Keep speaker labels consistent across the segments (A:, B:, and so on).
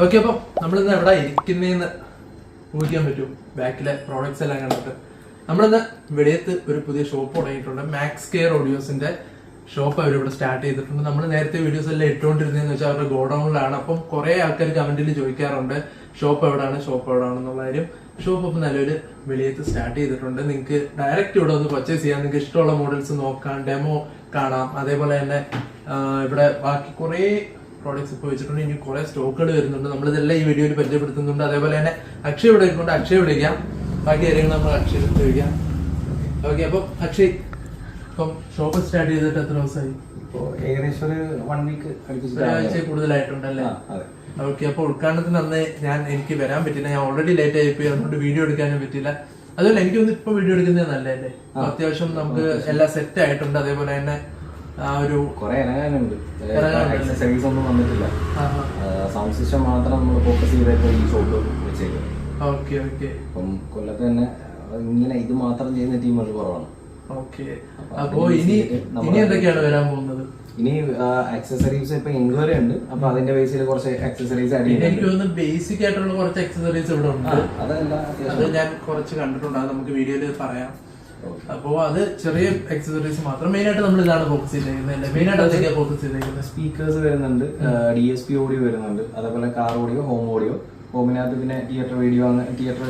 A: Okay, അപ്പം നമ്മളിന്ന് എവിടെ ഇരിക്കുന്നതെന്ന് ഊഹിക്കാൻ പറ്റും. ബാക്കിലെ പ്രോഡക്ട്സ് എല്ലാം കണ്ടിട്ട് നമ്മളിന്ന് വെളിയത്ത് ഒരു പുതിയ ഷോപ്പ് തുടങ്ങിയിട്ടുണ്ട്. മാക്സ് കെയർ ഓഡിയോസിന്റെ ഷോപ്പ് അവരിവിടെ സ്റ്റാർട്ട് ചെയ്തിട്ടുണ്ട്. നമ്മൾ നേരത്തെ വീഡിയോസ് എല്ലാം ഇട്ടുകൊണ്ടിരുന്നതെന്ന് വെച്ചാൽ അവരുടെ ഗോഡൌണിലാണ്. അപ്പം കുറെ ആൾക്കാർ കമന്റിൽ ചോദിക്കാറുണ്ട് ഷോപ്പ് എവിടെയാണെന്നുള്ള കാര്യം. ഷോപ്പ് അപ്പം നിലവിൽ വെളിയത്ത് സ്റ്റാർട്ട് ചെയ്തിട്ടുണ്ട്. നിങ്ങൾക്ക് ഡയറക്റ്റ് ഇവിടെ ഒന്ന് പർച്ചേസ് ചെയ്യാം. നിങ്ങൾക്ക് ഇഷ്ടമുള്ള മോഡൽസ് നോക്കാം, ഡെമോ കാണാം. അതേപോലെ തന്നെ ഇവിടെ ബാക്കി കുറേ പ്രോഡക്ട്സ് ഇപ്പോൾ വെച്ചിട്ടുണ്ട്. ഇനി കുറെ സ്റ്റോക്കുകൾ വരുന്നുണ്ട്. നമ്മളിതെല്ലാം ഈ വീഡിയോയിൽ പരിചയപ്പെടുത്തുന്നുണ്ട്. അതേപോലെ തന്നെ അക്ഷയ് ഇവിടെ ഇരിക്കുന്നുണ്ട്. അക്ഷയ് വിളിക്കാം. ബാക്കി കാര്യങ്ങൾ നമ്മൾ അക്ഷയ് ചോദിക്കാം. ഓക്കെ, അപ്പം അക്ഷയ് ഇപ്പം ഷോപ്പ് സ്റ്റാർട്ട് ചെയ്തിട്ട് എത്ര ദിവസമായി?
B: ഏകദേശം ഒരു 1 വീക്ക്
A: ഒരാഴ്ച കൂടുതലായിട്ടുണ്ടല്ലേ? ഓക്കെ, അപ്പൊ ഉദ്ഘാടനത്തിന് അന്ന് എനിക്ക് വരാൻ പറ്റില്ല. ഞാൻ ഓൾറെഡി ലേറ്റ് ആയിപ്പോയി, അതുകൊണ്ട് വീഡിയോ എടുക്കാനും പറ്റില്ല. അതുപോലെ എനിക്കൊന്ന് ഇപ്പൊ വീഡിയോ എടുക്കുന്നത് നല്ലതല്ലേ? അത്യാവശ്യം നമുക്ക് എല്ലാം സെറ്റ് ആയിട്ടുണ്ട്. അതേപോലെ തന്നെ ഒരു
B: കുറെ ഇറങ്ങാനുണ്ട്. സർവീസ് ഒന്നും വന്നിട്ടില്ല. സൗണ്ട് സിസ്റ്റം മാത്രം നമ്മൾ ഫോക്കസ് ചെയ്തിട്ട് ഈ ഷോപ്പ് വെച്ചേക്കും.
A: Okay okay.
B: അപ്പം കൊല്ലത്ത് തന്നെ ഇങ്ങനെ ഇത് മാത്രം ചെയ്യുന്ന ടീമുകൾ കുറവാണ്.
A: ഓക്കെ, അപ്പോ ഇനി എന്തൊക്കെയാണ് വരാൻ പോകുന്നത്?
B: ഇനി ആക്സസറീസ് ഇപ്പൊ എൻക്വയറി ഉണ്ട്. അപ്പൊ അതിന്റെ ബേസിൽ കുറച്ച് ആക്സസറീസ് ആഡ് ചെയ്യുന്നുണ്ട്.
A: എനിക്ക് തോന്നുന്നു ബേസിക് ആയിട്ടുള്ള കുറച്ച് ആക്സസറീസ് ഇവിടെ ഉണ്ട്. അത് ഞാൻ കുറച്ച് കണ്ടിട്ടുണ്ട്. അത് നമുക്ക് വീഡിയോയിൽ പറയാം. അപ്പോ അത് ചെറിയ ആക്സസറീസ് മാത്രം. മെയിൻ ആയിട്ട് നമ്മൾ ഇതാണ് ഫോക്കസ് ചെയ്തേക്കുന്നത്. മെയിൻ ആയിട്ട് അതൊക്കെയാണ് ഫോക്കസ് ചെയ്തേക്കുന്നത്.
B: സ്പീക്കേഴ്സ് വരുന്നുണ്ട്, DSP ഓഡിയോ വരുന്നുണ്ട്, അതേപോലെ കാർ ഓഡിയോ, ഹോം ഓഡിയോ. ഹോമിനകത്ത് പിന്നെ തിയേറ്റർ വീഡിയോ, തിയേറ്റർ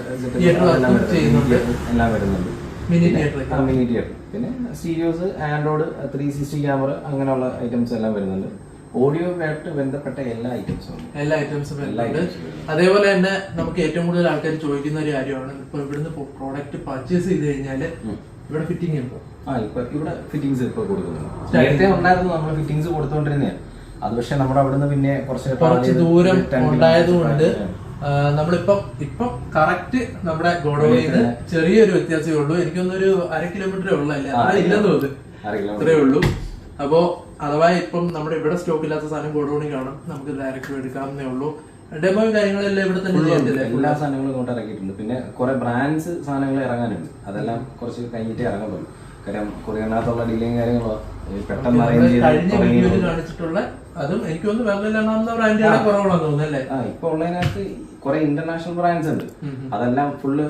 B: എല്ലാം വരുന്നുണ്ട്. മിനി തിയേറ്റർ, പിന്നെ സ്റ്റീരിയോസ്, ആൻഡ്രോയിഡ് 360 ക്യാമറ, അങ്ങനെയുള്ള ഐറ്റംസ് എല്ലാം വരുന്നുണ്ട്. ഓഡിയോ ആയിട്ട് ബന്ധപ്പെട്ട എല്ലാ ഐറ്റംസും
A: വരുന്നുണ്ട്. അതേപോലെ തന്നെ നമുക്ക് ഏറ്റവും കൂടുതൽ ആൾക്കാർ ചോദിക്കുന്ന ഒരു കാര്യമാണ്, ഇപ്പൊ ഇവിടുന്ന് പ്രോഡക്റ്റ് പർച്ചേസ് ചെയ്ത് കഴിഞ്ഞാല് ഇവിടെ ഫിറ്റിംഗ് ഉണ്ടോ?
B: ഇപ്പൊ ഇവിടെ ഫിറ്റിംഗ്സ് ഇപ്പൊ കൊടുക്കുന്നുണ്ട്. നേരത്തെ ഉണ്ടായിരുന്നു, നമ്മൾ ഫിറ്റിംഗ്സ് കൊടുത്തോണ്ടിരുന്നതാണ്. അത് പക്ഷെ നമ്മുടെ അവിടുന്ന് പിന്നെ കുറച്ച്
A: ദൂരം ഉണ്ടായതുകൊണ്ട് നമ്മളിപ്പം കറക്റ്റ് നമ്മുടെ ഗോഡൌണിൽ നിന്ന് ചെറിയൊരു വ്യത്യാസമേ ഉള്ളൂ. എനിക്കൊന്നൊരു 1/2 കിലോമീറ്ററേ ഉള്ളല്ലേ, ഇല്ലെന്ന് തോന്നുന്നു, അത്രേ ഉള്ളൂ. അപ്പോ അഥവാ ഇപ്പം നമ്മുടെ ഇവിടെ സ്റ്റോക്ക് ഇല്ലാത്ത സാധനം ഗോഡൌണിൽ കാണും, നമുക്ക് ഡയറക്റ്റ് എടുക്കാവുന്നേ ഉള്ളൂ. ഡെമോയും കാര്യങ്ങളെല്ലാം ഇവിടെ തന്നെ ചെയ്യത്തില്ല.
B: എല്ലാ സാധനങ്ങളും ഇങ്ങോട്ട് ഇറക്കിയിട്ടുണ്ട്. പിന്നെ കുറെ ബ്രാൻഡ്സ് സാധനങ്ങൾ ഇറങ്ങാനുണ്ട്. അതെല്ലാം കുറച്ച് കഴിഞ്ഞിട്ടേ ഇറങ്ങുള്ളൂ. കാര്യം കൊറിയറിനകത്തുള്ള ഡിലേയും കാര്യങ്ങളോ പെട്ടെന്ന്
A: കഴിഞ്ഞ വീഡിയോയിൽ കാണിച്ചിട്ടുള്ള അതും എനിക്കൊന്ന് ബ്രാൻഡുകളെ കുറവാണെന്ന് തോന്നുന്നല്ലേ?
B: ഇപ്പൊ ഉള്ളതിനകത്ത് കുറെ ഇന്റർനാഷണൽ ബ്രാൻഡ്സ് ഉണ്ട്. അതെല്ലാം ഫുള്ള്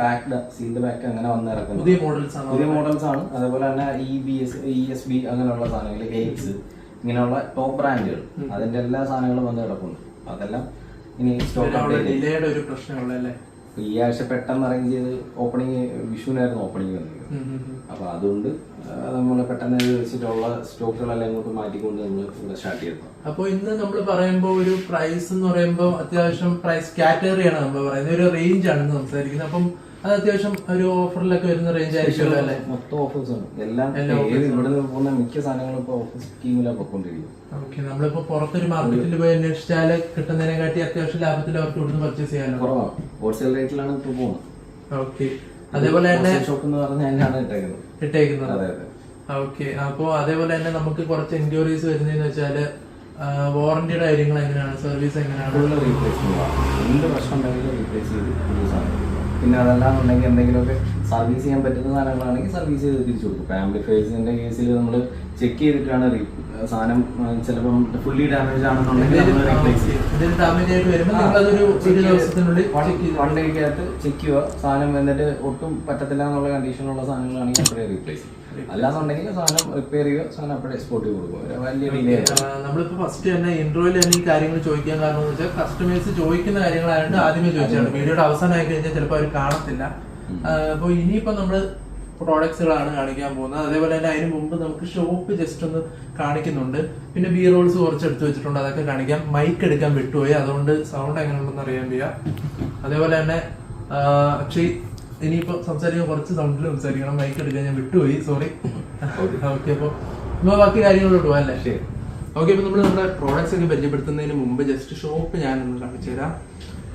B: പാക്ഡ്, സീൽഡ് പാക്ക് അങ്ങനെ വന്ന് ഇറക്കുന്നത് പുതിയ മോഡൽസ് ആണ്. അതേപോലെ തന്നെ ESB അങ്ങനെയുള്ള സാധനങ്ങൾ, എയ്റ്റ്സ്, ഇങ്ങനെയുള്ള ടോപ്പ് ബ്രാൻഡുകൾ, അതിന്റെ എല്ലാ സാധനങ്ങളും വന്ന് കിടപ്പുണ്ട്. അതെല്ലാം ഇനി
A: സ്റ്റോക്ക് ഒരു പ്രശ്നമുള്ളല്ലേ?
B: ഈ ആഴ്ച പെട്ടെന്ന് അറേഞ്ച് ചെയ്ത് ഓപ്പണിങ്, വിഷുവിനായിരുന്നു ഓപ്പണിങ് വന്നത്. അപ്പൊ അതുകൊണ്ട് നമ്മൾ പെട്ടെന്ന് വെച്ചിട്ടുള്ള സ്റ്റോക്കുകളെല്ലാം ഇങ്ങോട്ട് മാറ്റിക്കൊണ്ട് നമ്മൾ ഇവിടെ സ്റ്റാർട്ട് ചെയ്തു.
A: അപ്പൊ ഇന്ന് നമ്മൾ പറയുമ്പോ ഒരു പ്രൈസ് എന്ന് പറയുമ്പോൾ അത്യാവശ്യം പ്രൈസ് കാറ്റഗറിയാണ് നമ്മൾ പറയുന്നത്, ഒരു റേഞ്ച് ആണ് സംസാരിക്കുന്നത്. അപ്പം അത് അത്യാവശ്യം ഒരു ഓഫറിലൊക്കെ വരുന്ന റേഞ്ച് ആയിരിക്കും അല്ലേ?
B: മൊത്തം ഓഫേഴ്സ് ആണ്. എല്ലാം ഇവിടെ പോകുന്ന മിക്ക സാധനങ്ങളും ഇപ്പൊ ഓഫർ സ്കീമിലാണ് പൊക്കോണ്ടിരിക്കും.
A: ഓക്കെ, നമ്മളിപ്പോ പുറത്തൊരു മാർക്കറ്റിൽ പോയി അന്വേഷിച്ചാല് കിട്ടുന്നതിനെ കാട്ടി അത്യാവശ്യം ലാഭത്തിൽ അവർക്ക് ഇവിടുന്ന് പർച്ചേസ് ചെയ്യാനോ?
B: കുറവാണ്, ഹോൾസെയിൽ റേറ്റിലാണ് ഇപ്പൊ പോകുന്നത്.
A: ഓക്കെ, അതേപോലെ തന്നെ
B: ഷോപ്പ് എന്ന് പറഞ്ഞാൽ
A: ഇട്ടേക്കുന്നത്. ഓക്കെ, അപ്പോ അതേപോലെ തന്നെ നമുക്ക് കുറച്ച് എൻക്വയറീസ് വരുന്നതെന്ന് വെച്ചാല് വാറന്റിയുടെ കാര്യങ്ങൾ എങ്ങനെയാണ്, സർവീസ് എങ്ങനെയാണ്?
B: എന്ത് പ്രശ്നം ഉണ്ടെങ്കിലും റീപ്ലേസ് ചെയ്ത് പുതിയ സാധനം. പിന്നെ അതെല്ലാം ഉണ്ടെങ്കിൽ എന്തെങ്കിലുമൊക്കെ സർവീസ് ചെയ്യാൻ പറ്റുന്ന സാധനങ്ങളാണെങ്കിൽ സർവീസ് ചെയ്ത് തിരിച്ചു കൊടുക്കും. ഇപ്പൊ ആംപ്ലിഫയേഴ്സിന്റെ കേസിൽ നമ്മൾ ചെക്ക് ചെയ്തിട്ടാണ് സാധനം ചിലപ്പം ഫുള്ളി ഡാമേജ് ആണെന്നുണ്ടെങ്കിൽ റീപ്ലേസ് ചെയ്യും. 1 ഡേക്കകത്ത് ചെക്ക് ചെയ്യുക സാധനം, എന്നിട്ട് ഒട്ടും പറ്റത്തില്ല എന്നുള്ള കണ്ടീഷനുള്ള സാധനങ്ങളാണെങ്കിൽ അപ്പോഴേ റീപ്ലേസ് ചെയ്യും. അല്ലാന്നുണ്ടെങ്കിൽ സാധനം റിപ്പയർ ചെയ്യുക, സാധനം അപ്പോഴേ എക്സ്പോർട്ട് ചെയ്ത് കൊടുക്കും. വലിയ ഡിലേ.
A: നമ്മളിപ്പോ ഫസ്റ്റ് തന്നെ ഇൻട്രോയിൽ തന്നെ ഈ കാര്യങ്ങൾ ചോദിക്കാൻ കാരണം എന്ന് വെച്ചാൽ കസ്റ്റമേഴ്സ് ചോദിക്കുന്ന കാര്യങ്ങളായതുകൊണ്ട് ആദ്യമേ ചോദിച്ചാണ്. വീഡിയോയുടെ അവസാനമായി കഴിഞ്ഞാൽ ചിലപ്പോൾ അവർ കാണത്തില്ല. അപ്പോൾ ഇനിയിപ്പോ നമ്മള് പ്രോഡക്ട്സുകളാണ് കാണിക്കാൻ പോകുന്നത്. അതേപോലെ തന്നെ അതിന് മുമ്പ് നമുക്ക് ഷോപ്പ് ജസ്റ്റ് ഒന്ന് കാണിക്കുന്നുണ്ട്. പിന്നെ ബി റോൾസ് കുറച്ച് എടുത്തു വെച്ചിട്ടുണ്ട്, അതൊക്കെ കാണിക്കാം. മൈക്ക് എടുക്കാൻ വിട്ടുപോയി, അതുകൊണ്ട് സൗണ്ട് എങ്ങനെയുണ്ടെന്ന് അറിയാൻ വയ്യ. അതേപോലെ തന്നെ അക്ഷയ് ഇനിയിപ്പോ സംസാരിക്കാൻ കുറച്ച് സൗണ്ടിൽ സംസാരിക്കണം, മൈക്ക് എടുക്കാൻ ഞാൻ വിട്ടുപോയി, സോറി. ഓക്കെ, അപ്പൊ നമ്മൾ ബാക്കി കാര്യങ്ങളോട്ട് പോകാം അല്ലേ? ഓക്കെ, അപ്പൊ നമ്മൾ നമ്മുടെ പ്രോഡക്ട്സ് ഒക്കെ പരിചയപ്പെടുത്തുന്നതിന് മുമ്പ് ജസ്റ്റ് ഷോപ്പ് ഞാനൊന്ന് കാണിച്ചു തരാം.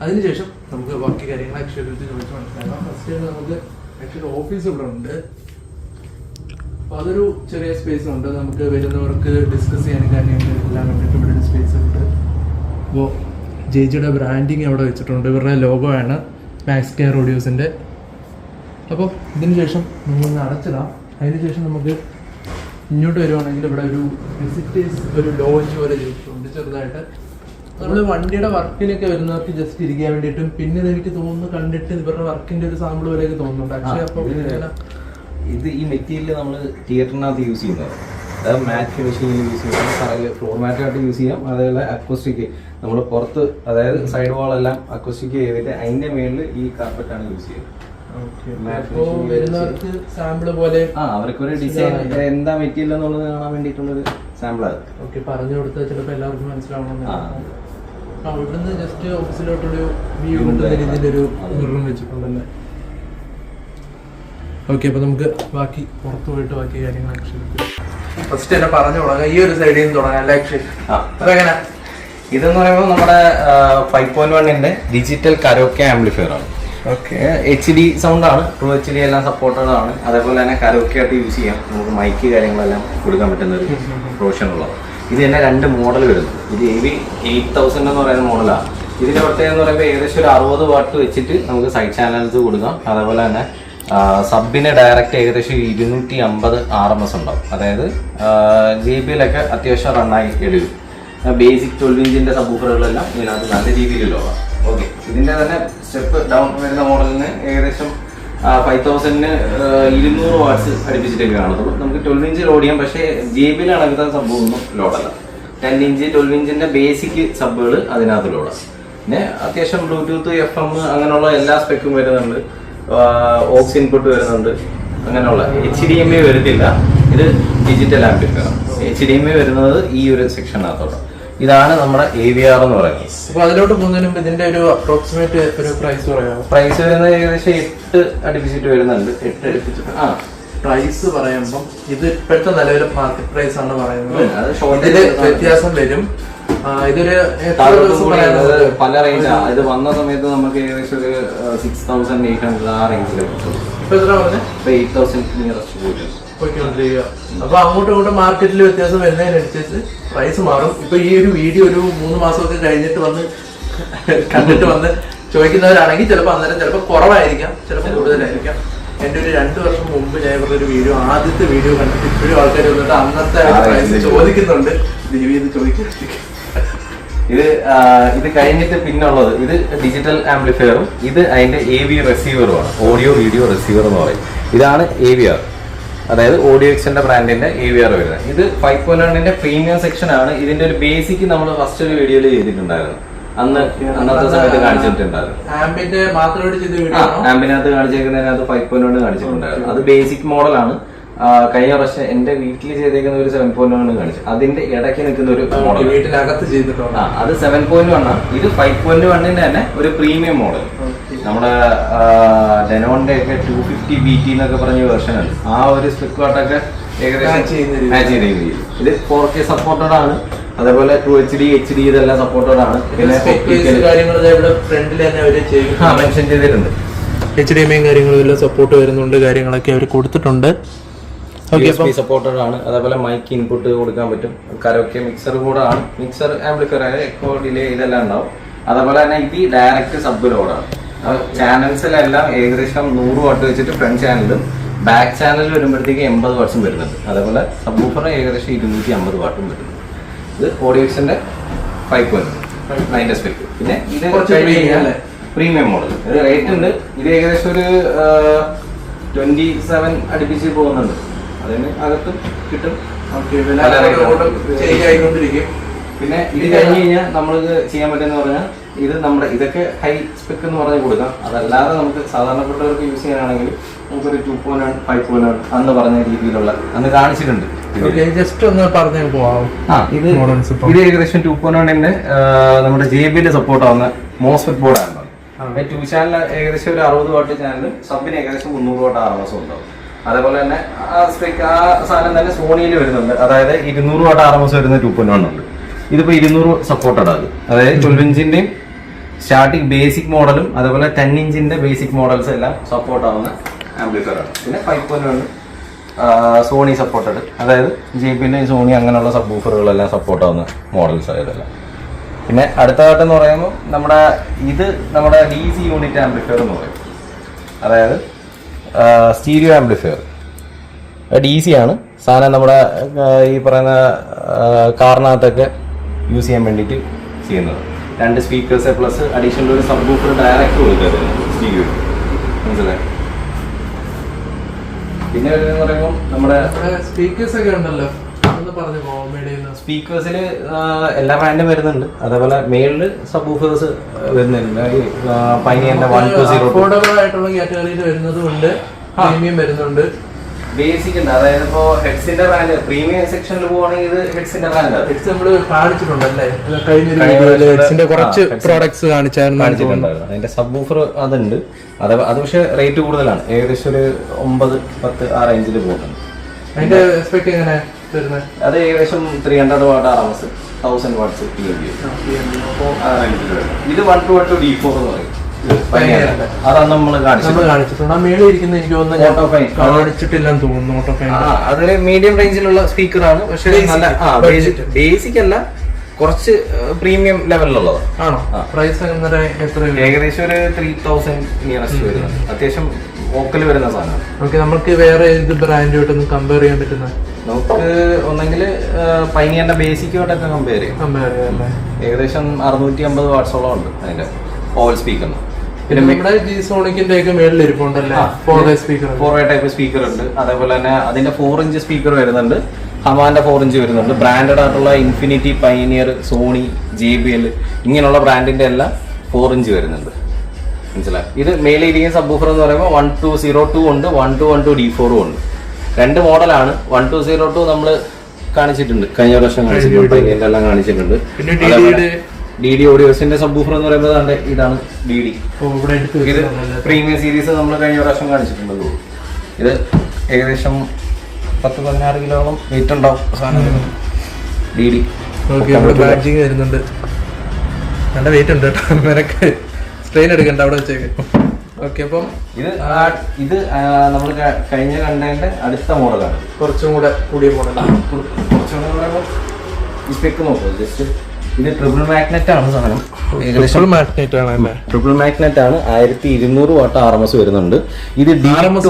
A: അതിനുശേഷം നമുക്ക് ബാക്കി കാര്യങ്ങൾ അക്ഷയ് ചോദിച്ച് മനസ്സിലാക്കാം. ഫസ്റ്റ് നമുക്ക് ആക്ച്വലി ഓഫീസ് ഇവിടെ ഉണ്ട്. അപ്പൊ അതൊരു ചെറിയ സ്പേസ് ഉണ്ട്, നമുക്ക് വരുന്നവർക്ക് ഡിസ്കസ് ചെയ്യാനും കാര്യങ്ങൾ എല്ലാം വേണ്ടിയിട്ട് ഇവിടെ ഒരു സ്പേസ് ഉണ്ട്. അപ്പോൾ ജെജിയുടെ ബ്രാൻഡിങ് അവിടെ വെച്ചിട്ടുണ്ട്, ഇവരുടെ ലോഗോ ആണ് മാക്സ് കെയർ ഓഡിയോസിന്റെ. അപ്പോൾ ഇതിന് ശേഷം നമ്മളൊന്ന് അടച്ചിടാം. അതിന് ശേഷം നമുക്ക് ഇങ്ങോട്ട് വരുവാണെങ്കിൽ ഇവിടെ ഒരു വിസിറ്റേഴ്സ് ഒരു ലോഞ്ച് പോലെ ചെയ്തിട്ടുണ്ട് ചെറുതായിട്ട്. നമ്മള് വണ്ടിയുടെ വർക്കിനൊക്കെ വരുന്നവർക്ക് ജസ്റ്റ് ഇരിക്കാൻ വേണ്ടിയിട്ടും പിന്നെ എനിക്ക് തോന്നുന്നു കണ്ടിട്ട് ഇവരുടെ വർക്കിന്റെ ഒരു സാമ്പിൾ പോലെയൊക്കെ തോന്നുന്നുണ്ട്. പക്ഷേ അപ്പൊ
B: ഇത് ഈ മെറ്റീരിയൽ നമ്മൾ തിയേറ്ററിനകത്ത് യൂസ് ചെയ്യുന്നത്, അതായത് മാറ്റ് ഫിനിഷിംഗ് യൂസ് ചെയ്യാം, തറയിൽ ഫ്ലോർ മാറ്റായിട്ട് യൂസ് ചെയ്യാം, അതേപോലെ അക്വസ്റ്റിക് നമ്മൾ പുറത്ത്, അതായത് സൈഡ് വാൾ എല്ലാം അക്വസ്റ്റിക് ചെയ്തിട്ട് അതിന്റെ മേളിൽ ഈ കാർപ്പറ്റാണ് യൂസ് ചെയ്യുന്നത്.
A: വരുന്നവർക്ക് സാമ്പിൾ പോലെ
B: അവർക്കൊരു ഡിസൈൻ എന്താ മെറ്റീരിയൽ എന്നുള്ളത് കാണാൻ വേണ്ടിയിട്ടുള്ളൊരു സാമ്പിളാണ്.
A: ഓക്കെ, പറഞ്ഞു കൊടുത്താൽ ചിലപ്പോൾ എല്ലാവർക്കും മനസ്സിലാവണം. ഇവിടുന്ന് ജസ്റ്റ് ഓഫീസിലോട്ടൊരു വ്യൂ കിട്ടുന്ന രീതിയിലൊരു മിററും വെച്ചിട്ടുണ്ടല്ലേ. ഓക്കെ, അപ്പൊ നമുക്ക് ബാക്കി പുറത്തു പോയിട്ട് ബാക്കി കാര്യങ്ങളൊക്കെ ഫസ്റ്റ് തന്നെ പറഞ്ഞു തുടങ്ങാം. ഈ ഒരു സൈഡിൽ നിന്ന് തുടങ്ങാം അല്ലേ അക്ഷയ്? അതെങ്ങനെ?
B: ഇതെന്ന് പറയുമ്പോൾ നമ്മുടെ 5.1ന്റെ ഡിജിറ്റൽ കരോക്കെ ആംപ്ലിഫയർ ആണ്.
A: ഓക്കെ,
B: HD സൗണ്ട് ആണ്, ട്രൂ HD എല്ലാം സപ്പോർട്ടഡ് ആണ്. അതേപോലെ തന്നെ കരോക്കെ ആയിട്ട് യൂസ് ചെയ്യാം, നമുക്ക് മൈക്ക് കാര്യങ്ങളെല്ലാം കൊടുക്കാൻ പറ്റുന്ന ഒരു പ്രൊവിഷൻ ഉള്ളത്. ഇത് തന്നെ 2 മോഡൽ വരുന്നത്. ഇത് AV8000 എന്ന് പറയുന്ന മോഡലാണ്. ഇതിന്റെ പ്രത്യേകത എന്ന് പറയുമ്പോൾ ഏകദേശം ഒരു 60 വാട്ട് വെച്ചിട്ട് നമുക്ക് സൈഡ് ചാനൽസ് കൊടുക്കാം. അതേപോലെ തന്നെ സബിന് ഡയറക്റ്റ് ഏകദേശം 250 RMS ഉണ്ടാവും. അതായത് JBLൊക്കെ അത്യാവശ്യം റണ്ണായി എടുക്കും. ബേസിക് 12 ഇഞ്ചിന്റെ സബ്വൂഫറുകളെല്ലാം ഇതിനകത്ത് നല്ല രീതിയിലുള്ളതാണ്. ഓക്കെ, ഇതിന്റെ തന്നെ സ്റ്റെപ്പ് ഡൗൺ വരുന്ന മോഡലിന് ഏകദേശം 5000-ന് 200 വാട്ട്സ് അടുപ്പിച്ചിട്ടൊക്കെ കാണത്തുള്ളൂ. നമുക്ക് 12 ഇഞ്ച് ലോഡ് ചെയ്യാം, പക്ഷേ JBL അടങ്ങുന്ന സബ്ബൊന്നും ലോഡല്ല. 10 ഇഞ്ച് 12 ഇഞ്ചിന്റെ ബേസിക് സബ്ബുകൾ അതിനകത്ത് ലോഡാണ്. പിന്നെ അത്യാവശ്യം ബ്ലൂടൂത്ത്, FM അങ്ങനെയുള്ള എല്ലാ സ്പെക്കും വരുന്നുണ്ട്. ഓക്സ് ഇൻപുട്ട് വരുന്നുണ്ട്. അങ്ങനെയുള്ള HDMI വരുന്നില്ല. ഇത് ഡിജിറ്റൽ ആംപ്ലിഫയർ. HDMI വരുന്നത് ഈ ഒരു സെക്ഷനകത്തോടെ. ഇതാണ് നമ്മുടെ AVR എന്ന് പറയുന്നത്.
A: അപ്പൊ അതിലോട്ട് പോകുന്നതിന് മുമ്പ് ഇതിന്റെ ഒരു അപ്രോക്സിമേറ്റ് ഒരു പ്രൈസ് പറയാമോ?
B: പ്രൈസ് വരുന്നത് ഏകദേശം 8 അടുപ്പിച്ചിട്ട് വരുന്നുണ്ട്. 8 അടുപ്പിച്ചിട്ട്
A: പ്രൈസ് പറയുമ്പോൾ ഇത് ഇപ്പോഴത്തെ നിലവിലെ മാർക്കറ്റ് പ്രൈസ് ആണ് പറയുന്നത്. ഇതില് വ്യത്യാസം വരും. ഇതൊരു
B: പല റേഞ്ച്. ഇത് വന്ന സമയത്ത് നമുക്ക് ഏകദേശം ഒരു 6800 ആ റേഞ്ചിൽ.
A: ഇപ്പൊ എത്ര പറഞ്ഞത്?
B: 8000 നിയറസ്റ്റ്
A: പോയിക്കൊണ്ടിരിക്കുക. അപ്പൊ അങ്ങോട്ടും ഇങ്ങോട്ടും മാർക്കറ്റിൽ വ്യത്യാസം വരുന്നതിനനുസരിച്ച് പ്രൈസ് മാറും. ഇപ്പൊ ഈ ഒരു വീഡിയോ ഒരു 3 മാസമൊക്കെ കഴിഞ്ഞിട്ട് വന്ന് കണ്ടിട്ട് വന്ന് ചോദിക്കുന്നവരാണെങ്കിൽ ചിലപ്പോൾ അന്നേരം ചിലപ്പോൾ കുറവായിരിക്കാം, ചിലപ്പോൾ കൂടുതലായിരിക്കാം. എൻ്റെ ഒരു 2 വർഷം മുമ്പ് ഞാൻ ഇവരുടെ ഒരു വീഡിയോ, ആദ്യത്തെ വീഡിയോ കണ്ടിട്ട് ഇപ്പോഴും ആൾക്കാർ വന്നിട്ട് അന്നത്തെ പ്രൈസ് ചോദിക്കുന്നുണ്ട്. ഇത് ചോദിക്കുക.
B: ഇത് കഴിഞ്ഞിട്ട് പിന്നുള്ളത് ഇത് ഡിജിറ്റൽ ആംപ്ലിഫയറും ഇത് അതിന്റെ AV റിസീവറുമാണ്. ഓഡിയോ വീഡിയോ റിസീവർ എന്ന് പറയും. ഇതാണ് AVR, അതായത് ഓഡിയോ എക്സിന്റെ ബ്രാൻഡിന്റെ AVR വരുന്നത്. ഇത് 5.1ന്റെ പ്രീമിയം സെക്ഷൻ ആണ്. ഇതിന്റെ ഒരു ബേസിക് നമ്മൾ ഫസ്റ്റ് ഒരു വീഡിയോയിൽ ചെയ്തിട്ടുണ്ടായിരുന്നു. അന്നത്തെ സമയത്ത് കാണിച്ചിട്ടുണ്ടായിരുന്നു. ആംബിനകത്ത് കാണിച്ചേക്കുന്നതിനകത്ത് 5.1 കാണിച്ചിട്ടുണ്ടായിരുന്നു. അത് ബേസിക് മോഡലാണ്. കഴിഞ്ഞ വർഷം എന്റെ വീട്ടിൽ ചെയ്തേക്കുന്ന ഒരു 7.1 കാണിച്ചു. അതിന്റെ ഇടയ്ക്ക് നിൽക്കുന്ന ഒരു മോഡൽ
A: വീട്ടിനകത്ത് ചെയ്തിട്ടുണ്ട്.
B: അത് 7.1 ആണ്. ഇത് 5.1ന്റെ തന്നെ ഒരു പ്രീമിയം മോഡൽ. നമ്മുടെ ഡെനോണിന്റെ ഒക്കെ 250 BT എന്നൊക്കെ പറഞ്ഞ വേർഷൻ ആണ്. ആ ഒരു സ്പെക് വാട്ടൊക്കെ ഏകദേശം മാച്ച് ചെയ്ത്. ഇത് 4K സപ്പോർട്ടഡ് ആണ്. അതേപോലെ 2HD HD ഇതെല്ലാം സപ്പോർട്ടഡ് ആണ്. പിന്നെ മെൻഷൻ ചെയ്തിട്ടുണ്ട്.
A: HDMI കാര്യങ്ങളും എല്ലാം സപ്പോർട്ട് വരുന്നുണ്ട്. കാര്യങ്ങളൊക്കെ അവർ കൊടുത്തിട്ടുണ്ട്.
B: സപ്പോർട്ടഡ് ആണ്. അതേപോലെ മൈക്ക് ഇൻപുട്ട് കൊടുക്കാൻ പറ്റും. കരോക്കെ മിക്സർ കൂടെ ആണ്. മിക്സർ ആംപ്ലിഫയർ എക്കോ ഡിലേ ഇതെല്ലാം ഉണ്ടാവും. അതേപോലെ തന്നെ ഇത് ഡയറക്റ്റ് സബ് ലോഡാണ്. ചാനൽസിലെല്ലാം ഏകദേശം 100 വാട്ട് വെച്ചിട്ട് ഫ്രണ്ട് ചാനലും ബാക്ക് ചാനൽ വരുമ്പോഴത്തേക്ക് 80 വാട്ട്സും വരുന്നുണ്ട്. അതേപോലെ സബ്വൂഫർ ഏകദേശം 250 വാട്ടും വരുന്നുണ്ട്. ഇത് ഓഡിയോക്സിന്റെ 5.1 അതിന്റെ സ്പെക്. പിന്നെ ഇത് പ്രീമിയം മോഡൽ. ഇത് റേറ്റ് ഉണ്ട്. ഇത് ഏകദേശം ഒരു 27 അടുപ്പിച്ച് പോകുന്നുണ്ട്. അതിന് അകത്തും കിട്ടും. പിന്നെ ഇത് കഴിഞ്ഞ് കഴിഞ്ഞാൽ നമ്മൾക്ക് ചെയ്യാൻ പറ്റുന്ന പറഞ്ഞാൽ ഇത് നമ്മുടെ ഇതൊക്കെ ഹൈ സ്പെക് എന്ന് പറഞ്ഞ് കൊടുക്കാം. അതല്ലാതെ നമുക്ക് സാധാരണപ്പെട്ടവർക്ക് യൂസ് ചെയ്യാനാണെങ്കിൽ നമുക്കൊരു 2.1 5.1 അന്ന് പറഞ്ഞ രീതിയിലുള്ള അന്ന് കാണിച്ചിട്ടുണ്ട്.
A: ജസ്റ്റ് ഒന്ന് പറഞ്ഞു പോവാം.
B: ഇത് ഏകദേശം 2.1ന്റെ നമ്മുടെ JBL സപ്പോർട്ട് ആവുന്ന മോസ്ഫെറ്റ് ബോർഡാണ്. 2 ചാനൽ ഏകദേശം ഒരു 60 വാട്ട് ചാനലും സബിന് ഏകദേശം 300 വാട്ട് RMS ഉണ്ടാവും. അതേപോലെ തന്നെ ആ സാധനം തന്നെ സോണിയിൽ വരുന്നുണ്ട്. അതായത് 200 വാട്ട് RMS വരുന്ന 2.1 ഉണ്ട്. ഇതിപ്പോ 200 സപ്പോർട്ടഡ് ആണ്. അതായത് 12 ഇഞ്ചിന്റെയും സ്റ്റാർട്ടിംഗ് ബേസിക് മോഡലും അതേപോലെ 10 ഇഞ്ചിന്റെ ബേസിക് മോഡൽസ് എല്ലാം സപ്പോർട്ട് ആവുന്ന ആംപ്ലിഫയർ ആണ്. പിന്നെ 5.1 സോണി സപ്പോർട്ടഡ്, അതായത് JBL സോണി അങ്ങനെയുള്ള സബ്വൂഫറുകളെല്ലാം സപ്പോർട്ട് ആവുന്ന മോഡൽസ് ആയതെല്ലാം. പിന്നെ അടുത്തതായിട്ടെന്ന് പറയുമ്പോൾ നമ്മുടെ DC യൂണിറ്റ് ആംപ്ലിഫയർ എന്ന് പറയും. അതായത് സ്റ്റീരിയോ ആംപ്ലിഫയർ DC ആണ് സാധനം. നമ്മുടെ ഈ പറയുന്ന കാറിനകത്തൊക്കെ യൂസ് ചെയ്യാൻ വേണ്ടിയിട്ട് ചെയ്യുന്നത്. 2 സ്പീക്കേഴ്സ് പ്ലസ് അഡീഷണൽ ഒരു സബ് വൂഫർ ഡയറക്റ്റ് കൊടുക്കുന്നത് സ്റ്റീരിയോ. മനസ്സിലായി? പിന്നെ വരുന്നതെന്ന് പറയുമ്പോൾ നമ്മുടെ
A: സ്പീക്കേഴ്സ് ഒക്കെ ഉണ്ടല്ലോ,
B: സ്പീക്കേഴ്സിൽ എല്ലാ ബ്രാൻഡും വരുന്നുണ്ട്. അതേപോലെ മേളില് സബ് വൂഫേഴ്സ് വരുന്നുണ്ട്. പൈനിയറിന്റെ 120
A: അഫോർഡബിൾ ആയിട്ടുള്ള കാറ്റഗറിയിൽ വരുന്നതുണ്ട്, പ്രീമിയം വരുന്നുണ്ട്,
B: ബേസിക് ഉണ്ട്. അതായത് ഇപ്പോ ഹെഡ്സിന്റെ ബ്രാൻഡ് പ്രീമിയം സെക്ഷനിൽ പോവാണെങ്കിൽ ഇത് ഹെഡ്സിന്റെ ബ്രാൻഡ്
A: ഹെഡ്സ് നമ്മള് കാണിച്ചിട്ടുണ്ടല്ലേ, ഹെഡ്സിന്റെ കുറച്ച് പ്രോഡക്ട്സ് കാണിച്ചിട്ടുണ്ടായിരുന്നു.
B: അതിന്റെ സബ് വൂഫർ അതുണ്ട്. അത് പക്ഷെ റേറ്റ് കൂടുതലാണ്, ഏകദേശം ഒരു 9-10 ആ റേഞ്ചിൽ പോകുന്നുണ്ട്.
A: അതിന്റെ സ്പെക് എങ്ങനെ വരുന്നത്?
B: അത് ഏകദേശം 300 വാട്ട് RMS, 1000 വാട്ട്സ് PMV. ഇത് 1-2 D4 എന്ന് പറയും. അതാണ് നമ്മൾ കാണിച്ചിട്ടുണ്ട്. അതൊരു മീഡിയം റേഞ്ചിലുള്ള സ്പീക്കറാണ്. പക്ഷെ നല്ല ബേസിക് അല്ല, കുറച്ച് പ്രീമിയം ലെവലിലുള്ളത്.
A: ആണോ? പ്രൈസ്
B: ഏകദേശം ഒരു 3000 നിയറസ്റ്റ് വരുന്നത്. അത്യാവശ്യം വോക്കൽ വരുന്ന സാധനം.
A: ഓക്കെ, നമുക്ക് വേറെ ഏത് ബ്രാൻഡുമായിട്ടൊന്ന് കമ്പയർ ചെയ്യാൻ പറ്റുന്ന?
B: നമുക്ക് ഒന്നെങ്കിൽ പൈനിയറിന്റെ ബേസിക്കുമായിട്ടൊക്കെ കമ്പയർ ചെയ്യാം. ഏകദേശം 650 വാട്ട്സോളം ഉണ്ട് അതിന്റെ ഓവൽ സ്പീക്കറിന്.
A: പിന്നെ നമ്മുടെ G-Sonic ഒക്കെ മേളിൽ ഇരിപ്പുണ്ടല്ലേ, 4-way speaker,
B: 4-way type speaker ഉണ്ട്. അതേപോലെ തന്നെ അതിന്റെ 4 ഇഞ്ച് സ്പീക്കർ വരുന്നുണ്ട്, ഹമാന്റെ 4 ഇഞ്ച് വരുന്നുണ്ട്. ബ്രാൻഡഡ് ആയിട്ടുള്ള ഇൻഫിനിറ്റി, പൈനിയർ, സോണി, JBL ഇങ്ങനെയുള്ള ബ്രാൻഡിന്റെ എല്ലാം 4 ഇഞ്ച് വരുന്നുണ്ട്. മനസ്സിലായി? ഇത് മേലിരിക്കുന്ന സബ് വൂഫർ എന്ന് പറയുമ്പോൾ 1202 ഉണ്ട്, 1212 D4 ഉണ്ട്. 2 മോഡലാണ്. 1202 നമ്മൾ കാണിച്ചിട്ടുണ്ട്, കഴിഞ്ഞ വർഷം കാണിച്ചിട്ടുണ്ട്, പൈനിയറിന്റെ എല്ലാം കാണിച്ചിട്ടുണ്ട്. DD ഓഡിയോസിന്റെ സബ് വൂഫർ എന്ന് പറയുമ്പോൾ ഇതാണ് DD. ഇത് പ്രീമിയം സീരീസ് നമ്മൾ കഴിഞ്ഞ പ്രാവശ്യം കാണിച്ചിട്ടുണ്ടല്ലോ. ഇത് ഏകദേശം 10-16 കിലോളം വെയിറ്റ് ഉണ്ടാവും സാധനം. DD
A: ബാഡ്ജിങ് വരുന്നുണ്ട്, നല്ല വെയിറ്റ് ഉണ്ട് കേട്ടോ. നിനക്ക് സ്ട്രെയിൻ എടുക്കണ്ട, അവിടെ വെച്ചേക്ക്. ഓക്കെ, അപ്പം
B: ഇത് നമ്മൾ കഴിഞ്ഞ കണ്ടതിന്റെ അടുത്ത മോഡലാണ്,
A: കുറച്ചും കൂടെ കൂടിയ മോഡലാണ്.
B: കുറച്ചും കൂടെ പറയുമ്പോൾ ഈ സ്പെക്ക് നോക്കുക ജസ്റ്റ്. ഇത് ട്രിപ്പിൾ മാഗ്നറ്റ് ആണ് സാധനം.
A: ഏകദേശം മാഗ്നറ്റ് ആണ് അല്ലേ?
B: ട്രിപ്പിൾ മാഗ്നറ്റ് ആണ്. 1200 വാട്ട് RMS വരുന്നുണ്ട്. ഇത് RMS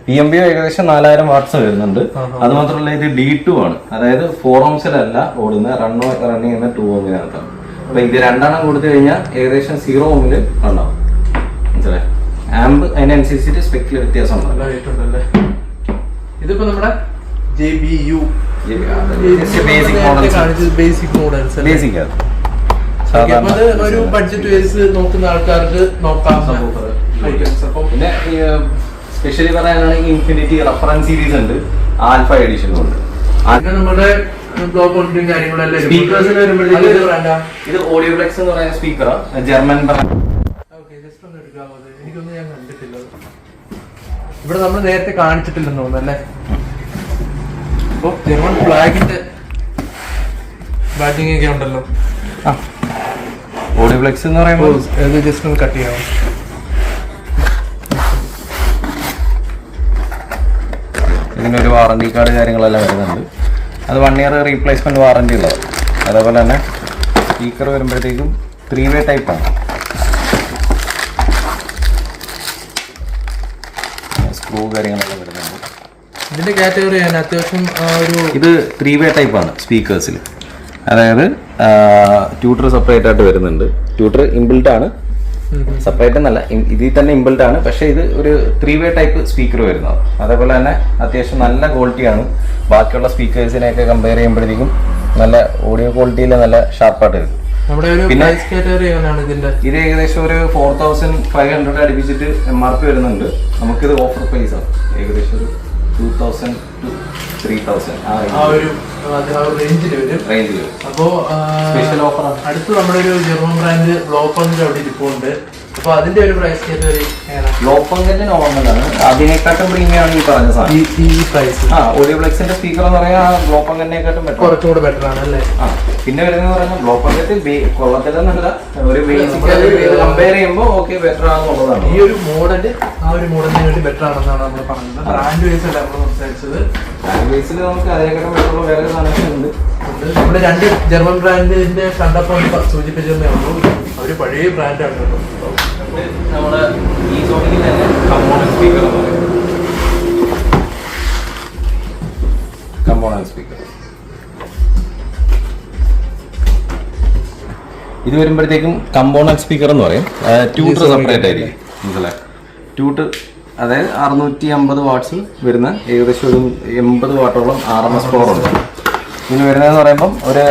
B: PMV ഏകദേശം 4000 വാട്ട്സ് വരുന്നുണ്ട്. അത് മാത്രമല്ല ഇത് D2 ആണ്. അതായത് 4 ohmസിലല്ല ഓടുന്നത്, റൺ ചെയ്യുന്ന 2 ohmനകത്താണ്. അപ്പൊ ഇത് രണ്ടെണ്ണം കൊടുത്തു കഴിഞ്ഞാൽ ഏകദേശം 0 ohmല് ഉണ്ടാവും. മനസ്സിലായി? ആംബ് അതിനനുസരിച്ചിട്ട് സ്പെക്കിൽ വ്യത്യാസം ഉണ്ട്.
A: ഇതിപ്പോ നമ്മുടെ JBU ഒരു ബഡ്ജറ്റ് വൈസ് നോക്കുന്ന ആൾക്കാർക്ക് നോക്കാം.
B: പിന്നെ സ്പെഷ്യലി പറയാനാണെങ്കിൽ ഇൻഫിനിറ്റി റഫറൻസ് സീരീസ് ഉണ്ട്, ആൽഫ എഡിഷനും ഉണ്ട്.
A: നമ്മുടെ കാര്യങ്ങളെല്ലാം
B: സ്പീക്കേഴ്സിന് വരുമ്പോഴത്തേക്ക് ഇത് ഓഡിയോപ്ലെക്സ് എന്ന് പറയുന്ന സ്പീക്കറാണ്, ജർമ്മൻ ബ്രാൻഡ്.
A: എനിക്കൊന്നും ഞാൻ കണ്ടിട്ടില്ല, ഇവിടെ നമ്മൾ നേരത്തെ കാണിച്ചിട്ടില്ലെന്ന് തോന്നുന്നു അല്ലേ? അപ്പോൾ ജർമ്മൻ ഫ്ലാഗിന്റെ ബാറ്റിംഗ് ഒക്കെ ഉണ്ടല്ലോ.
B: ഓഡിയോപ്ലെക്സ് എന്ന് പറയുമ്പോൾ
A: ജസ്റ്റ് ഒന്ന് കട്ട് ചെയ്യാം.
B: ഇതിനൊരു വാറണ്ടി കാർഡ് കാര്യങ്ങളെല്ലാം വരുന്നുണ്ട്. അത് 1 year റീപ്ലേസ്മെന്റ് വാറണ്ടി ഉള്ളത്. അതേപോലെ തന്നെ സ്പീക്കർ വരുമ്പോഴത്തേക്കും 3-way ടൈപ്പാണ്. സ്ക്രൂ കാര്യങ്ങളെല്ലാം വരുന്നുണ്ട്.
A: ഇതിന്റെ കാറ്റഗറി അത്യാവശ്യം
B: ഇത് 3-way ടൈപ്പാണ് സ്പീക്കേഴ്സിൽ. അതായത് ട്യൂട്ടർ സെപ്പറേറ്റ് ആയിട്ട് വരുന്നുണ്ട്. ട്യൂട്ടർ ഇൻബിൽട്ട് ആണ്, സെപ്പറേറ്റ് എന്നല്ല, ഇതിൽ തന്നെ ഇൻബിൽട്ട് ആണ്. പക്ഷേ ഇത് ഒരു 3-way ടൈപ്പ് സ്പീക്കർ വരുന്നത്. അതേപോലെ തന്നെ അത്യാവശ്യം നല്ല ക്വാളിറ്റിയാണ്. ബാക്കിയുള്ള സ്പീക്കേഴ്സിനെയൊക്കെ കമ്പയർ ചെയ്യുമ്പോഴത്തേക്കും നല്ല ഓഡിയോ ക്വാളിറ്റിയിൽ നല്ല ഷാർപ്പായിട്ട് വരും.
A: പിന്നെ
B: ഇത് ഏകദേശം ഒരു 4500 അടുപ്പിച്ചിട്ട് MRP വരുന്നുണ്ട്. നമുക്കിത് ഓഫർ പ്രൈസ് ആണ്, ഏകദേശം ഒരു 2000 to 3000
A: റേഞ്ചിൽ വരും. അപ്പോ
B: സ്പെഷ്യൽ ഓഫർ.
A: അടുത്ത് നമ്മുടെ ഒരു ജർമ്മൻ ബ്രാൻഡ് ബ്ലോപ്പങ്കിന്റെ അവിടെ ഇരിപ്പുണ്ട്. അപ്പൊ അതിന്റെ ഒരു പ്രൈസ് കാറ്റഗറി
B: ബ്ലോപ്പങ്കിന്റെ നോർമലാണ്, അതിനെക്കാട്ടും പ്രീമിയം ആണ് ഈ പറഞ്ഞ സാധനം.
A: ഈ പ്രൈസ്
B: ഓഡിയോപ്ലെക്സിന്റെ സ്പീക്കർ എന്ന് പറയാൻ ബ്ലോപ്പങ്കിനെക്കാട്ടും
A: കുറച്ചുകൂടെ ബെറ്റർ ആണ് അല്ലേ?
B: പിന്നെ വരുന്നത് പറഞ്ഞാൽ ബ്ലോപ്പങ്കത്തിൽ കൊള്ളത്തില്ലെന്നല്ല, ഒരു ബേസിക് കമ്പയർ ചെയ്യുമ്പോൾ ഓക്കെ ബെറ്റർ ആണെന്നുള്ളതാണ്.
A: ഈ ഒരു മോഡല് ആ ഒരു മോഡലിന് വേണ്ടി ബെറ്റർ ആണെന്നാണ് നമ്മൾ പറഞ്ഞത്. ബ്രാൻഡ് വൈസ് അല്ല നമ്മൾ സംസാരിച്ചത്.
B: ബ്രാൻഡ് വൈസിൽ നമുക്ക് അതിനെക്കാട്ടും ബെറ്ററുള്ള വേറെ സാധനങ്ങളുണ്ട്.
A: നമ്മുടെ 2 ജർമ്മൻ ബ്രാൻഡിന്റെ കണ്ടപ്പോൾ സൂചിപ്പിച്ചതേ ഉള്ളൂ. അവര് പഴയ ബ്രാൻഡാണ് കേട്ടോ.
B: നമ്മുടെ G-Sonic തന്നെ കമ്പോണന്റ് സ്പീക്കർ എന്ന് പറയും. കമ്പോണന്റ് സ്പീക്കർ ഇത് വരുമ്പോഴത്തേക്കും കമ്പോണന്റ് സ്പീക്കർ എന്ന് പറയും. ട്യൂട്ടർ സെപ്പറേറ്റ് ആയിരിക്കും മനസ്സിലായി. ട്യൂട്ടർ അതായത് 650 വാട്ട്സ് വരുന്ന ഏകദേശം ഒരു 80 വാട്ടോളം RMS പവർ ഉണ്ട്. ഇതിന് വരുന്നതെന്ന് പറയുമ്പം ഒരു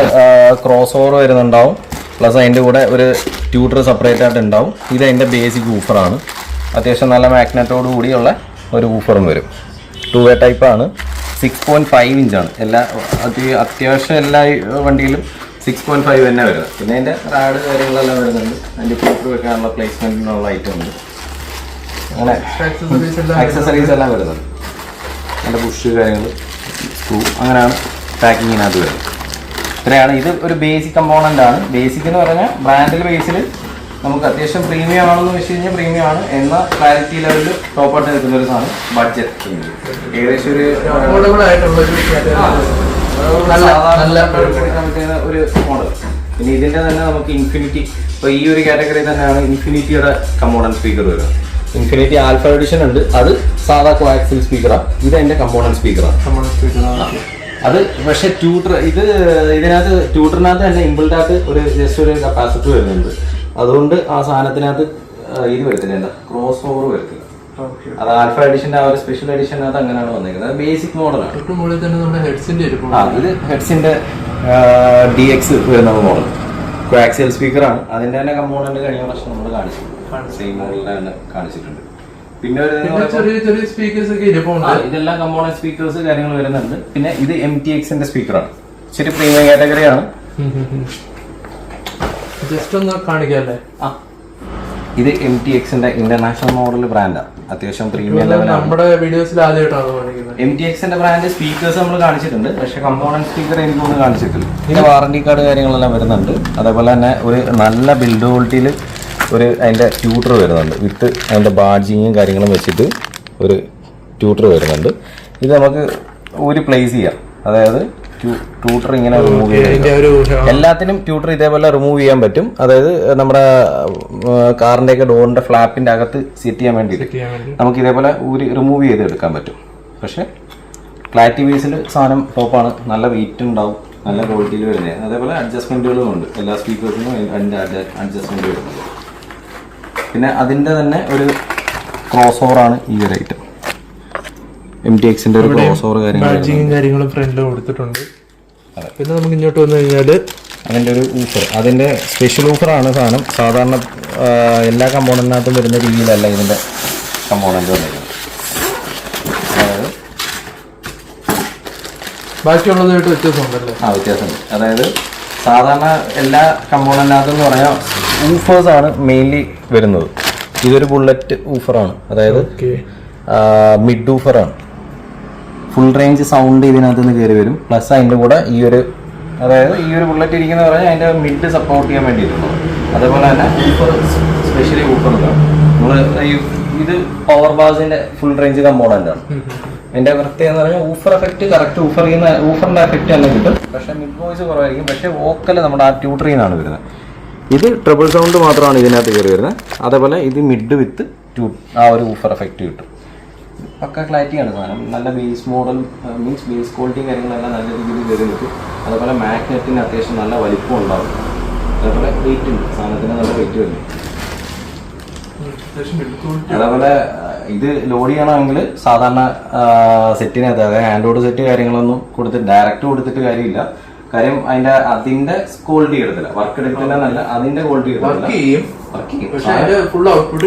B: ക്രോസ് ഓവർ വരുന്നുണ്ടാവും, പ്ലസ് അതിൻ്റെ കൂടെ ഒരു ട്യൂട്ടർ സെപ്പറേറ്റ് ആയിട്ട് ഉണ്ടാവും. ഇത് അതിൻ്റെ ബേസിക് ഊഫറാണ്. അത്യാവശ്യം നല്ല മാഗ്നറ്റോട് കൂടിയുള്ള ഒരു ഊഫറും വരും. 2-way ടൈപ്പാണ്. 6.5 ഇഞ്ചാണ്. അത്യാവശ്യം എല്ലാ വണ്ടിയിലും 6.5 തന്നെ വരുന്നത്. പിന്നെ അതിൻ്റെ റാഡ് കാര്യങ്ങളെല്ലാം വരുന്നുണ്ട്. അതിൻ്റെ ട്യൂട്ടർ വെക്കാനുള്ള പ്ലേസ്മെൻറ്റിനുള്ള ഐറ്റം ഉണ്ട്. അങ്ങനെ ആക്സസറീസ് എല്ലാം വരുന്നുണ്ട്. അതിൻ്റെ പുഷ് കാര്യങ്ങൾ, സ്ക്രൂ, അങ്ങനെയാണ് പാക്കിങ്ങിനകത്ത് വരുന്നത്. ഇത്രയാണ്. ഇത് ഒരു ബേസിക് കമ്പോണൻ്റ് ആണ്. ബേസിക് എന്ന് പറഞ്ഞാൽ ബ്രാൻഡിൽ ബേസിൽ നമുക്ക് അത്യാവശ്യം പ്രീമിയം ആണെന്ന് വെച്ച് കഴിഞ്ഞാൽ പ്രീമിയം ആണ്. എന്ന ക്ലാരിറ്റി ലെവലിൽ ടോപ്പായിട്ട് നിൽക്കുന്ന ഒരു സാധനം ബഡ്ജറ്റ് ഏകദേശം ഒരു ഒരു മോഡൽ. പിന്നെ ഇതിൻ്റെ തന്നെ നമുക്ക് ഇൻഫിനിറ്റി, ഇപ്പോൾ ഈ ഒരു കാറ്റഗറി തന്നെയാണ് ഇൻഫിനിറ്റിയുടെ കമ്പോണന്റ് സ്പീക്കർ വരുന്നത്. ഇൻഫിനിറ്റി ആൽഫ എഡിഷൻ ഉണ്ട്. അത് സാധാ കോആക്സിൽ സ്പീക്കറാണ്. ഇത് അതിൻ്റെ കമ്പോണന്റ് സ്പീക്കറാണ്. അത് പക്ഷേ ഇതിനകത്ത് ട്യൂട്ടറിനകത്ത് തന്നെ ഇമ്പിൾട്ടായിട്ട് ഒരു ജസ്റ്റ് ഒരു കപ്പാസിറ്റർ വരുന്നുണ്ട്. അതുകൊണ്ട് ആ സാധനത്തിനകത്ത് ഇത് വരത്തില്ല, എന്താ ക്രോസ് ഓവർ വരത്തില്ല. അത് ആൽഫ എഡിഷന്റെ ആ ഒരു സ്പെഷ്യൽ എഡിഷനകത്ത് അങ്ങനെയാണ് വന്നിരിക്കുന്നത്. ബേസിക് മോഡലാണ്. ഇത് ഹെഡ്സിന്റെ DX വരുന്ന മോഡൽ കോആക്സിയൽ സ്പീക്കറാണ്. അതിന്റെ തന്നെ കമ്പോണന്റ് കഴിഞ്ഞ വർഷം നമ്മൾ കാണിച്ചിട്ടുണ്ട്. സെയിം മോഡലിനെ തന്നെ കാണിച്ചിട്ടുണ്ട്. പിന്നെ ഇതെല്ലാം കമ്പോണന്റ് സ്പീക്കേഴ്സ് കാര്യങ്ങൾ വരുന്നുണ്ട്. പിന്നെ ഇത് MTXന്റെ സ്പീക്കറാണ്. ഇച്ചിരി പ്രീമിയം കാറ്റഗറിയാണ്. ഇത് MTXന്റെ ഇന്റർനാഷണൽ മോഡൽ ബ്രാൻഡാണ്. അത്യാവശ്യം പ്രീമിയം ലെവലാണ്. MTXന്റെ ബ്രാൻഡ് സ്പീക്കേഴ്സ് നമ്മൾ കാണിച്ചിട്ടുണ്ട്, പക്ഷെ കമ്പോണന്റ് സ്പീക്കർ എനിക്കൊന്നും കാണിച്ചിട്ടില്ല. ഇതിന് വാറണ്ടി കാർഡ് കാര്യങ്ങളെല്ലാം വരുന്നുണ്ട്. അതേപോലെ തന്നെ ഒരു നല്ല ബിൽഡ് ക്വാളിറ്റിയിൽ അതിൻ്റെ ട്യൂട്ടർ വരുന്നുണ്ട്. വിത്ത് അതിൻ്റെ ബാഡ്ജിങ്ങും കാര്യങ്ങളും വെച്ചിട്ട് ഒരു ട്യൂട്ടർ വരുന്നുണ്ട്. ഇത് നമുക്ക് പ്ലേസ് ചെയ്യാം. അതായത് ട്യൂട്ടർ ഇങ്ങനെ റിമൂവ് ചെയ്യാം. എല്ലാത്തിനും ട്യൂട്ടർ ഇതേപോലെ റിമൂവ് ചെയ്യാൻ പറ്റും. അതായത് നമ്മുടെ കാറിൻ്റെയൊക്കെ ഡോറിൻ്റെ ഫ്ലാപ്പിൻ്റെ അകത്ത് സെറ്റ് ചെയ്യാൻ വേണ്ടിയിട്ട് നമുക്ക് ഇതേപോലെ റിമൂവ് ചെയ്ത് എടുക്കാൻ പറ്റും. പക്ഷേ ക്ലാരിറ്റി ബേസിൽ സാധനം ടോപ്പാണ്. നല്ല വെയിറ്റ് ഉണ്ടാവും, നല്ല ക്വാളിറ്റിയിൽ വരുന്നത്. അതേപോലെ അഡ്ജസ്റ്റ്മെൻറ്റുകളും ഉണ്ട്. എല്ലാ സ്പീക്കേഴ്സിനും അതിൻ്റെ അഡ്ജസ്റ്റ്മെൻറ്റ് വരുന്നത്. പിന്നെ അതിൻ്റെ തന്നെ ഒരു ക്രോസ് ഓവറാണ് ഈ ഒരു ഐറ്റം. MTXന്റെ ഒരു ക്രോസ് ഓവർ കാര്യങ്ങളും ഫ്രണ്ടിൽ കൊടുത്തിട്ടുണ്ട്. പിന്നെ നമുക്ക് ഇങ്ങോട്ട് വന്നു കഴിഞ്ഞാൽ അതിൻ്റെ ഒരു ഊഫർ, അതിൻ്റെ സ്പെഷ്യൽ ഊഫറാണ് സാധനം. സാധാരണ എല്ലാ കമ്പോണന്റിനകത്തും വരുന്ന രീതിയിലല്ല ഇതിൻ്റെ കമ്പോണന്റ് വന്നിരിക്കുന്നത്. അതായത്
A: ബാക്കിയുള്ളതായിട്ട് വ്യത്യാസമുണ്ടല്ലേ?
B: വ്യത്യാസമുണ്ട്. അതായത് സാധാരണ എല്ലാ കമ്പോണന്റിനകത്തും എന്ന് പറഞ്ഞാൽ ഊഫേഴ്സാണ് മെയിൻലി വരുന്നത്. ഇതൊരു ബുള്ളറ്റ് ഊഫറാണ്. അതായത് മിഡ് ഊഫറാണ്. ഫുൾ റേഞ്ച് സൗണ്ട് ഇതിനകത്ത് നിന്ന് കയറി വരും. പ്ലസ് അതിൻ്റെ കൂടെ ഈ ഒരു ബുള്ളറ്റ് ഇരിക്കുന്ന പറഞ്ഞാൽ അതിൻ്റെ മിഡ് സപ്പോർട്ട് ചെയ്യാൻ വേണ്ടിയിട്ടുള്ളത്. അതേപോലെ തന്നെ ഊഫർ, സ്പെഷ്യലി ഊഫറുകളാണ്. നമ്മൾ ഇത് പവർ ബാസിൻ്റെ ഫുൾ റേഞ്ച് കമ്പോണൻ്റാണ്. അതിൻ്റെ പ്രത്യേകത എന്ന് പറഞ്ഞാൽ ഊഫർ എഫക്റ്റ് കറക്റ്റ് ഊഫറിൻ്റെ എഫക്റ്റ് തന്നെ കിട്ടും. പക്ഷേ മിഡ് വോയിസ് കുറവായിരിക്കും. പക്ഷേ വോക്കൽ നമ്മുടെ ആ ട്യൂട്ടറിൽ നിന്നാണ് വരുന്നത്. ഇത് ട്രിപ്പിൾ സൗണ്ട് മാത്രമാണ് ഇതിനകത്ത് കയറി വരുന്നത്. അതേപോലെ ഇത് മിഡ് വിത്ത് ആ ഒരു ഊഫർ എഫക്റ്റ് കിട്ടും. പക്ക ക്ലാരിറ്റിയാണ് സാധനം. നല്ല ബേസ് മോഡൽ മീൻസ് ബേസ് ക്വാളിറ്റിയും കാര്യങ്ങളെല്ലാം നല്ല രീതിയിൽ കയറി കിട്ടും. അതേപോലെ മാഗ്നറ്റിന് അത്യാവശ്യം നല്ല വലിപ്പം ഉണ്ടാവും. അതേപോലെ വെയിറ്റ് ഉണ്ട് സാധനത്തിന്, നല്ല വെയിറ്റ് വരും. അതേപോലെ ഇത് ലോഡ് ചെയ്യണമെങ്കിൽ സാധാരണ സെറ്റിനകത്ത്, അതായത് ആൻഡ്രോയിഡ് സെറ്റ് കാര്യങ്ങളൊന്നും കൊടുത്തിട്ട് ഡയറക്റ്റ് കൊടുത്തിട്ട് കാര്യമില്ല. കാര്യം അതിന്റെ ക്വാളിറ്റി കിട്ടത്തില്ല. വർക്ക് എടുക്കില്ല, അതിന്റെ ക്വാളിറ്റി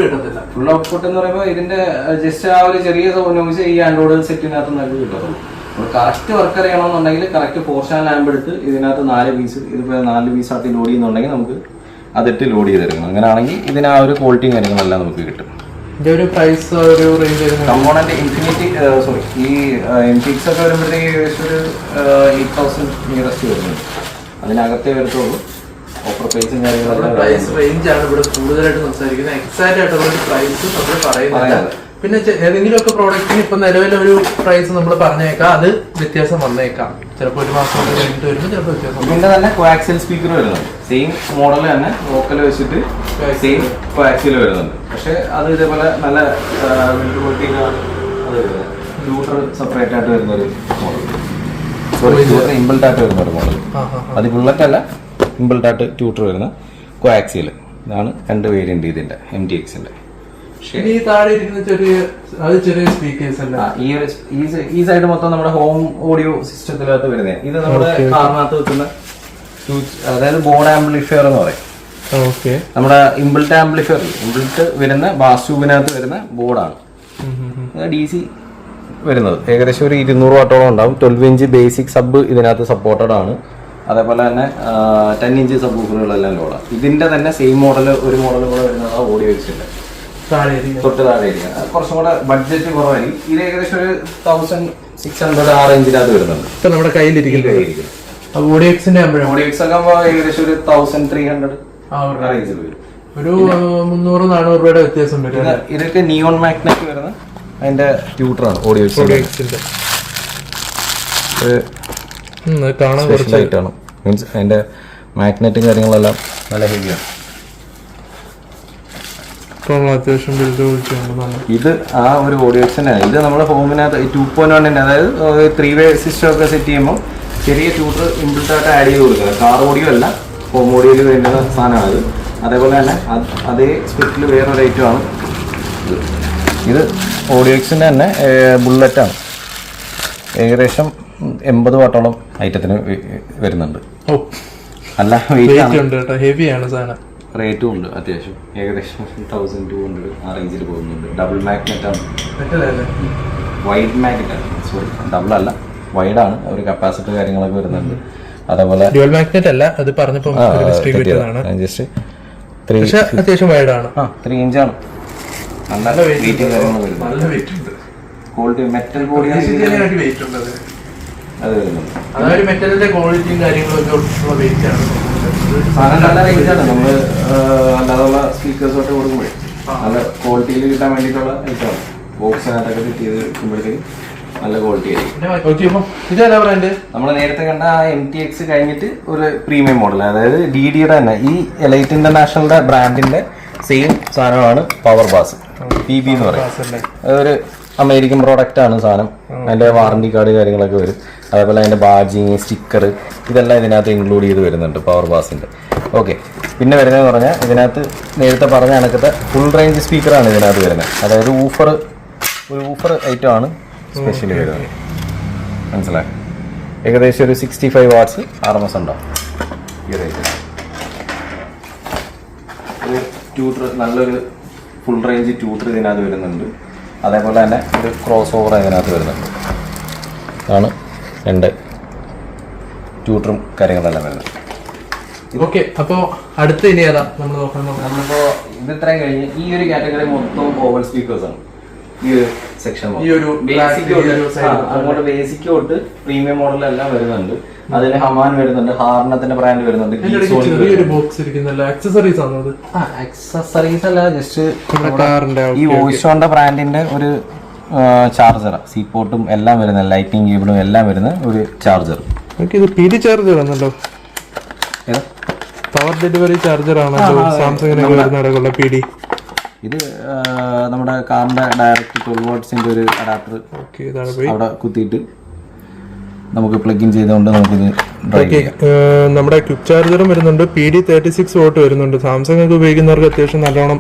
B: കിട്ടത്തില്ല. ഫുൾ ഔട്ട്പുട്ട് എന്ന് പറയുമ്പോൾ ഇതിന്റെ ജസ്റ്റ് ആ ഒരു ചെറിയ നോയിസ് ഈ ആൻഡ്രോയിഡ് സെറ്റിനകത്ത് നല്ല കിട്ടത്തുള്ളൂ. നമ്മൾ കറക്റ്റ് വർക്ക് അറിയണമെന്നുണ്ടെങ്കിൽ കറക്റ്റ് 4 ചാനൽ ലാമ്പ് എടുത്ത് ഇതിനകത്ത് 4 പീസ് ഇതിപ്പോൾ 4 പീസായിട്ട് ലോഡ് ചെയ്യുന്നുണ്ടെങ്കിൽ നമുക്ക് അതിട്ട് ലോഡ് ചെയ്തെടുക്കണം. അങ്ങനെയാണെങ്കിൽ ഇതിന് ആ ഒരു ക്വാളിറ്റിയും കാര്യങ്ങളെല്ലാം നമുക്ക് കിട്ടും. കമ്പോണന്റ് ഇൻഫിനിറ്റി ഈ MTX ഒക്കെ വരുമ്പോഴത്തേക്ക് ഏകദേശം ഒരു 8,000 നിയറസ്റ്റ് വരുന്നുണ്ട്. അതിനകത്തേ വരത്തുള്ളൂ. ഓഫർ പ്രൈസും കാര്യങ്ങളെല്ലാം
A: പ്രൈസ് റേഞ്ചാണ് ഇവിടെ കൂടുതലായിട്ട് സംസാരിക്കുന്നത്. എക്സാക്റ്റ് ആയിട്ടുള്ള ഒരു പ്രൈസ് നമ്മൾ പറയുന്നത്. പിന്നെ ഏതെങ്കിലുമൊക്കെ പ്രോഡക്റ്റിന് ഇപ്പൊ നിലവിലെ ഒരു പ്രൈസ് നമ്മൾ പറഞ്ഞേക്കാം, അത് വ്യത്യാസം വന്നേക്കാം. ചിലപ്പോൾ ഒരു മാസം കഴിഞ്ഞിട്ട് വരുമ്പോൾ ചിലപ്പോൾ വ്യത്യാസം.
B: ഇതിന്റെ തന്നെ കോആക്സിയൽ സ്പീക്കർ വരുന്നുണ്ട്. സെയിം മോഡൽ തന്നെ വോക്കൽ വെച്ചിട്ട് സെയിം കോആക്സിയൽ വരുന്നുണ്ട്. പക്ഷെ അത് ഇതേപോലെ നല്ല ട്യൂട്ടർ സെപ്പറേറ്റ് ആയിട്ട് വരുന്ന ഒരു മോഡൽ. സോറി, ട്യൂട്ടർ ഇമ്പിൾട്ട് ആയിട്ട് വരുന്ന ഒരു മോഡൽ. അത് ബുള്ളറ്റ് അല്ല, ഇമ്പിൾട്ട് ആയിട്ട് ട്യൂട്ടർ വരുന്ന കോആക്സിയൽ. ഇതാണ് 2 വേരിയന്റ് ഇതിന്റെ MTXന്റെ.
A: ഈ താഴെ ഇരിക്കുന്ന ചെറിയ സ്പീക്കേഴ്സ് അല്ല,
B: ഈ സൈഡ് മൊത്തം നമ്മുടെ ഹോം ഓഡിയോ സിസ്റ്റത്തിനകത്ത് വരുന്നത്. ഇത് നമ്മുടെ കാറിനകത്ത് വെക്കുന്ന അതായത് ബോർഡ് ആംപ്ലിഫയർ എന്ന് പറയും. നമ്മുടെ ഇംബിൾട്ട് ആംപ്ലിഫയർ, ഇംബിൾട്ട് വരുന്ന ബാസ് ട്യൂബിനകത്ത് വരുന്ന ബോർഡാണ്. DC വരുന്നത് ഏകദേശം ഒരു 200 വാട്ടോളം ഉണ്ടാവും. 12 ഇഞ്ച് ബേസിക് സബ് ഇതിനകത്ത് സപ്പോർട്ടഡ് ആണ്. അതേപോലെ തന്നെ 10 ഇഞ്ച് സബ് വൂഫറുകളെല്ലാം ലോഡാണ്. ഇതിന്റെ തന്നെ സെയിം മോഡൽ ഒരു മോഡൽ കൂടെ വരുന്നത് ഓഡിയോ വെച്ചിട്ട് തൊട്ട് താഴെ ഇരിക്കുക. കുറച്ചും കൂടെ ബഡ്ജറ്റ് കുറവായിരിക്കും. ഇത് ഏകദേശം ഒരു 1600 ആ റേഞ്ചിനകത്ത് വരുന്നുണ്ട്.
A: നമ്മുടെ കയ്യിലിരിക്കുന്നത് ഓഡിയോക്സിന്റെ
B: ഓഡിയോക്സ് ഒക്കെ ആകുമ്പോൾ ഏകദേശം ഒരു 1300 റേഞ്ചിൽ വരും.
A: ഒരു 300-400 രൂപയുടെ വ്യത്യാസം വരും.
B: ഇതൊക്കെ നിയോൺ മാഗ്നറ്റ് വരുന്ന അതിന്റെ ട്യൂട്ടറാണ് ഓഡിയോക്സിന്റെ.
A: കാണാൻ
B: ലൈറ്റാണ്, മീൻസ് അതിന്റെ മാഗ്നറ്റും കാര്യങ്ങളെല്ലാം നല്ല ഹെവിയാണ്.
A: അത്യാവശ്യം
B: ഇത് ആ ഒരു ഓഡിയോക്സിന്റെ. ഇത് നമ്മുടെ ഹോമിനകത്ത് 2.1ന്റെ അതായത് 3-വേ സിസ്റ്റം ഒക്കെ സെറ്റ് ചെയ്യുമ്പോൾ ചെറിയ ട്യൂട്ടർ ഇംബിൾട്ട് ആയിട്ട് ആഡ് ചെയ്ത് കൊടുക്കുക. കാർ ഓഡിയോ അല്ല, ഹോം ഓഡിയോയിൽ വേണ്ടുന്ന സാധനമാണ് ഇത്. അതേപോലെ തന്നെ അതേ സ്പെക്കിൽ വേറൊരു ഐറ്റമാണ് ഇത്. ഓഡിയോക്സിന്റെ തന്നെ ബുള്ളറ്റാണ്. ഏകദേശം 80 വാട്ടോളം ഐറ്റത്തിന് വരുന്നുണ്ട്. അല്ല
A: ഹെവിയാണ് സാധനം.
B: റേറ്റും ഉണ്ട് അത്യാവശ്യം. ഏകദേശം 1200 ആ റേഞ്ചിൽ പോകുന്നുണ്ട്. ഡബിൾ മാഗ്നറ്റ് ആണ്, വൈഡ് മാഗ്നറ്റ് ആണ്. സോറി, ഡബിൾ അല്ല, വൈഡ് ആണ്. ഒരു കപ്പാസിറ്റി കാര്യങ്ങളൊക്കെ വരുന്നുണ്ട്. അതേപോലെ
A: ഡ്യുവൽ മാഗ്നറ്റ് അല്ല, അത് പറഞ്ഞപ്പോൾ
B: ജസ്റ്റ്
A: അത്യാവശ്യം വൈഡ് ആണ്.
B: 3 ഇഞ്ചാണ്. നല്ല വെയിറ്റ് കാര്യങ്ങൾ വരുന്നത്. ക്വാളിറ്റി മെറ്റൽ ബോഡി അത് വരുന്നുണ്ട്.
A: അതായത് മെറ്റലിന്റെ ക്വാളിറ്റിയും കാര്യങ്ങളൊക്കെ
B: സാധനം നല്ല റേഞ്ചാണ്. നമ്മള് അല്ലാതുള്ള സ്പീക്കേഴ്സ് തൊട്ട് കൊടുക്കുമ്പോഴേ നല്ല ക്വാളിറ്റിയിൽ കിട്ടാൻ വേണ്ടിയിട്ടുള്ള ഐറ്റമാണ്. ബോക്സിനകത്തൊക്കെ ഫിറ്റ് ചെയ്ത് വെക്കുമ്പോഴത്തേക്ക് നല്ല ക്വാളിറ്റി ആയിരിക്കും. നമ്മൾ നേരത്തെ കണ്ട MTX കഴിഞ്ഞിട്ട് ഒരു പ്രീമിയം മോഡൽ, അതായത് DDയുടെ തന്നെ ഈ എലൈറ്റ് ഇന്റർനാഷണലിന്റെ ബ്രാൻഡിന്റെ സെയിം സാധനമാണ് പവർ ബാസ് PB എന്ന് പറയുന്നത്. അതൊരു അമേരിക്കൻ പ്രോഡക്റ്റ് ആണ് സാധനം. അതിന്റെ വാറണ്ടി കാർഡ് കാര്യങ്ങളൊക്കെ വരും. അതേപോലെ അതിന്റെ ബാഡ്ജിങ്, സ്റ്റിക്കർ ഇതെല്ലാം ഇതിനകത്ത് ഇൻക്ലൂഡ് ചെയ്ത് വരുന്നുണ്ട് പവർ ബാസിന്റെ. ഓക്കെ, പിന്നെ വരുന്നതെന്ന് പറഞ്ഞാൽ ഇതിനകത്ത് നേരത്തെ പറഞ്ഞ കണക്കത്തെ ഫുൾ റേഞ്ച് സ്പീക്കറാണ് ഇതിനകത്ത് വരുന്നത്. അതായത് ഒരു ഊഫർ ഐറ്റം ആണ് സ്പെഷ്യലി വരുന്നത്. മനസ്സിലായി? ഏകദേശം ഒരു 65 വാട്ട്സ് RMS ഉണ്ടാവും ഈ റേറ്റ്. ഒരു ട്യൂട്ടർ, നല്ലൊരു ഫുൾ റേഞ്ച് ട്യൂട്ടർ ഇതിനകത്ത് വരുന്നുണ്ട്. അതേപോലെ തന്നെ ഒരു ക്രോസ് ഓവർ ഇതിനകത്ത് വരുന്നുണ്ട്. ഇതാണ് 2 ട്യൂട്ടറും കാര്യങ്ങളെല്ലാം വരുന്നത്.
A: ഓക്കെ, അപ്പോൾ അടുത്ത ഇനി ഏതാ നമ്മൾ നോക്കുന്നത്?
B: നമ്മളിപ്പോൾ ഇത് ഇത്രയും കഴിഞ്ഞ് ഈ ഒരു കാറ്റഗറി മൊത്തം ഓവൽ സ്പീക്കേഴ്സ് ആണ്. ഈ ഒരു സെക്ഷൻ അങ്ങോട്ട് ബേസിക് തൊട്ട് പ്രീമിയം മോഡലെല്ലാം വരുന്നുണ്ട്. അതിൽ ഹമാൻ വരുന്നുണ്ട്, ഹാർണത്തിന്റെ ബ്രാൻഡ് വരുന്നുണ്ട്. ആക്സസറീസ് അല്ല, ജസ്റ്റ് ഈ വോയിസോണിന്റെ ബ്രാൻഡിന്റെ ഒരു ചാർജർ, സീപോർട്ടും എല്ലാം വരുന്നത്, ലൈറ്റിംഗ് കേബിളും എല്ലാം വരുന്ന ഒരു ചാർജർ.
A: ഇത് PD ചാർജർ ആണല്ലോ, പവർ ഡെലിവറി ചാർജർ ആണല്ലോ സാംസങ്ങിന് PD.
B: ഇത് നമ്മുടെ കാറിന്റെ ഡയറക്റ്റ് 12 വാട്ട്സിന്റെ ഒരു അഡാപ്റ്റർ അവിടെ കുത്തിയിട്ട് നമുക്ക് പ്ലഗ് ഇൻ ചെയ്തുകൊണ്ട് നമുക്കിത്
A: നമ്മുടെ ക്വിക്ക് ചാർജറും വരുന്നുണ്ട്. PD 36 വോട്ട് വരുന്നുണ്ട്. സാംസങ് ഒക്കെ ഉപയോഗിക്കുന്നവർക്ക് അത്യാവശ്യം നല്ലോണം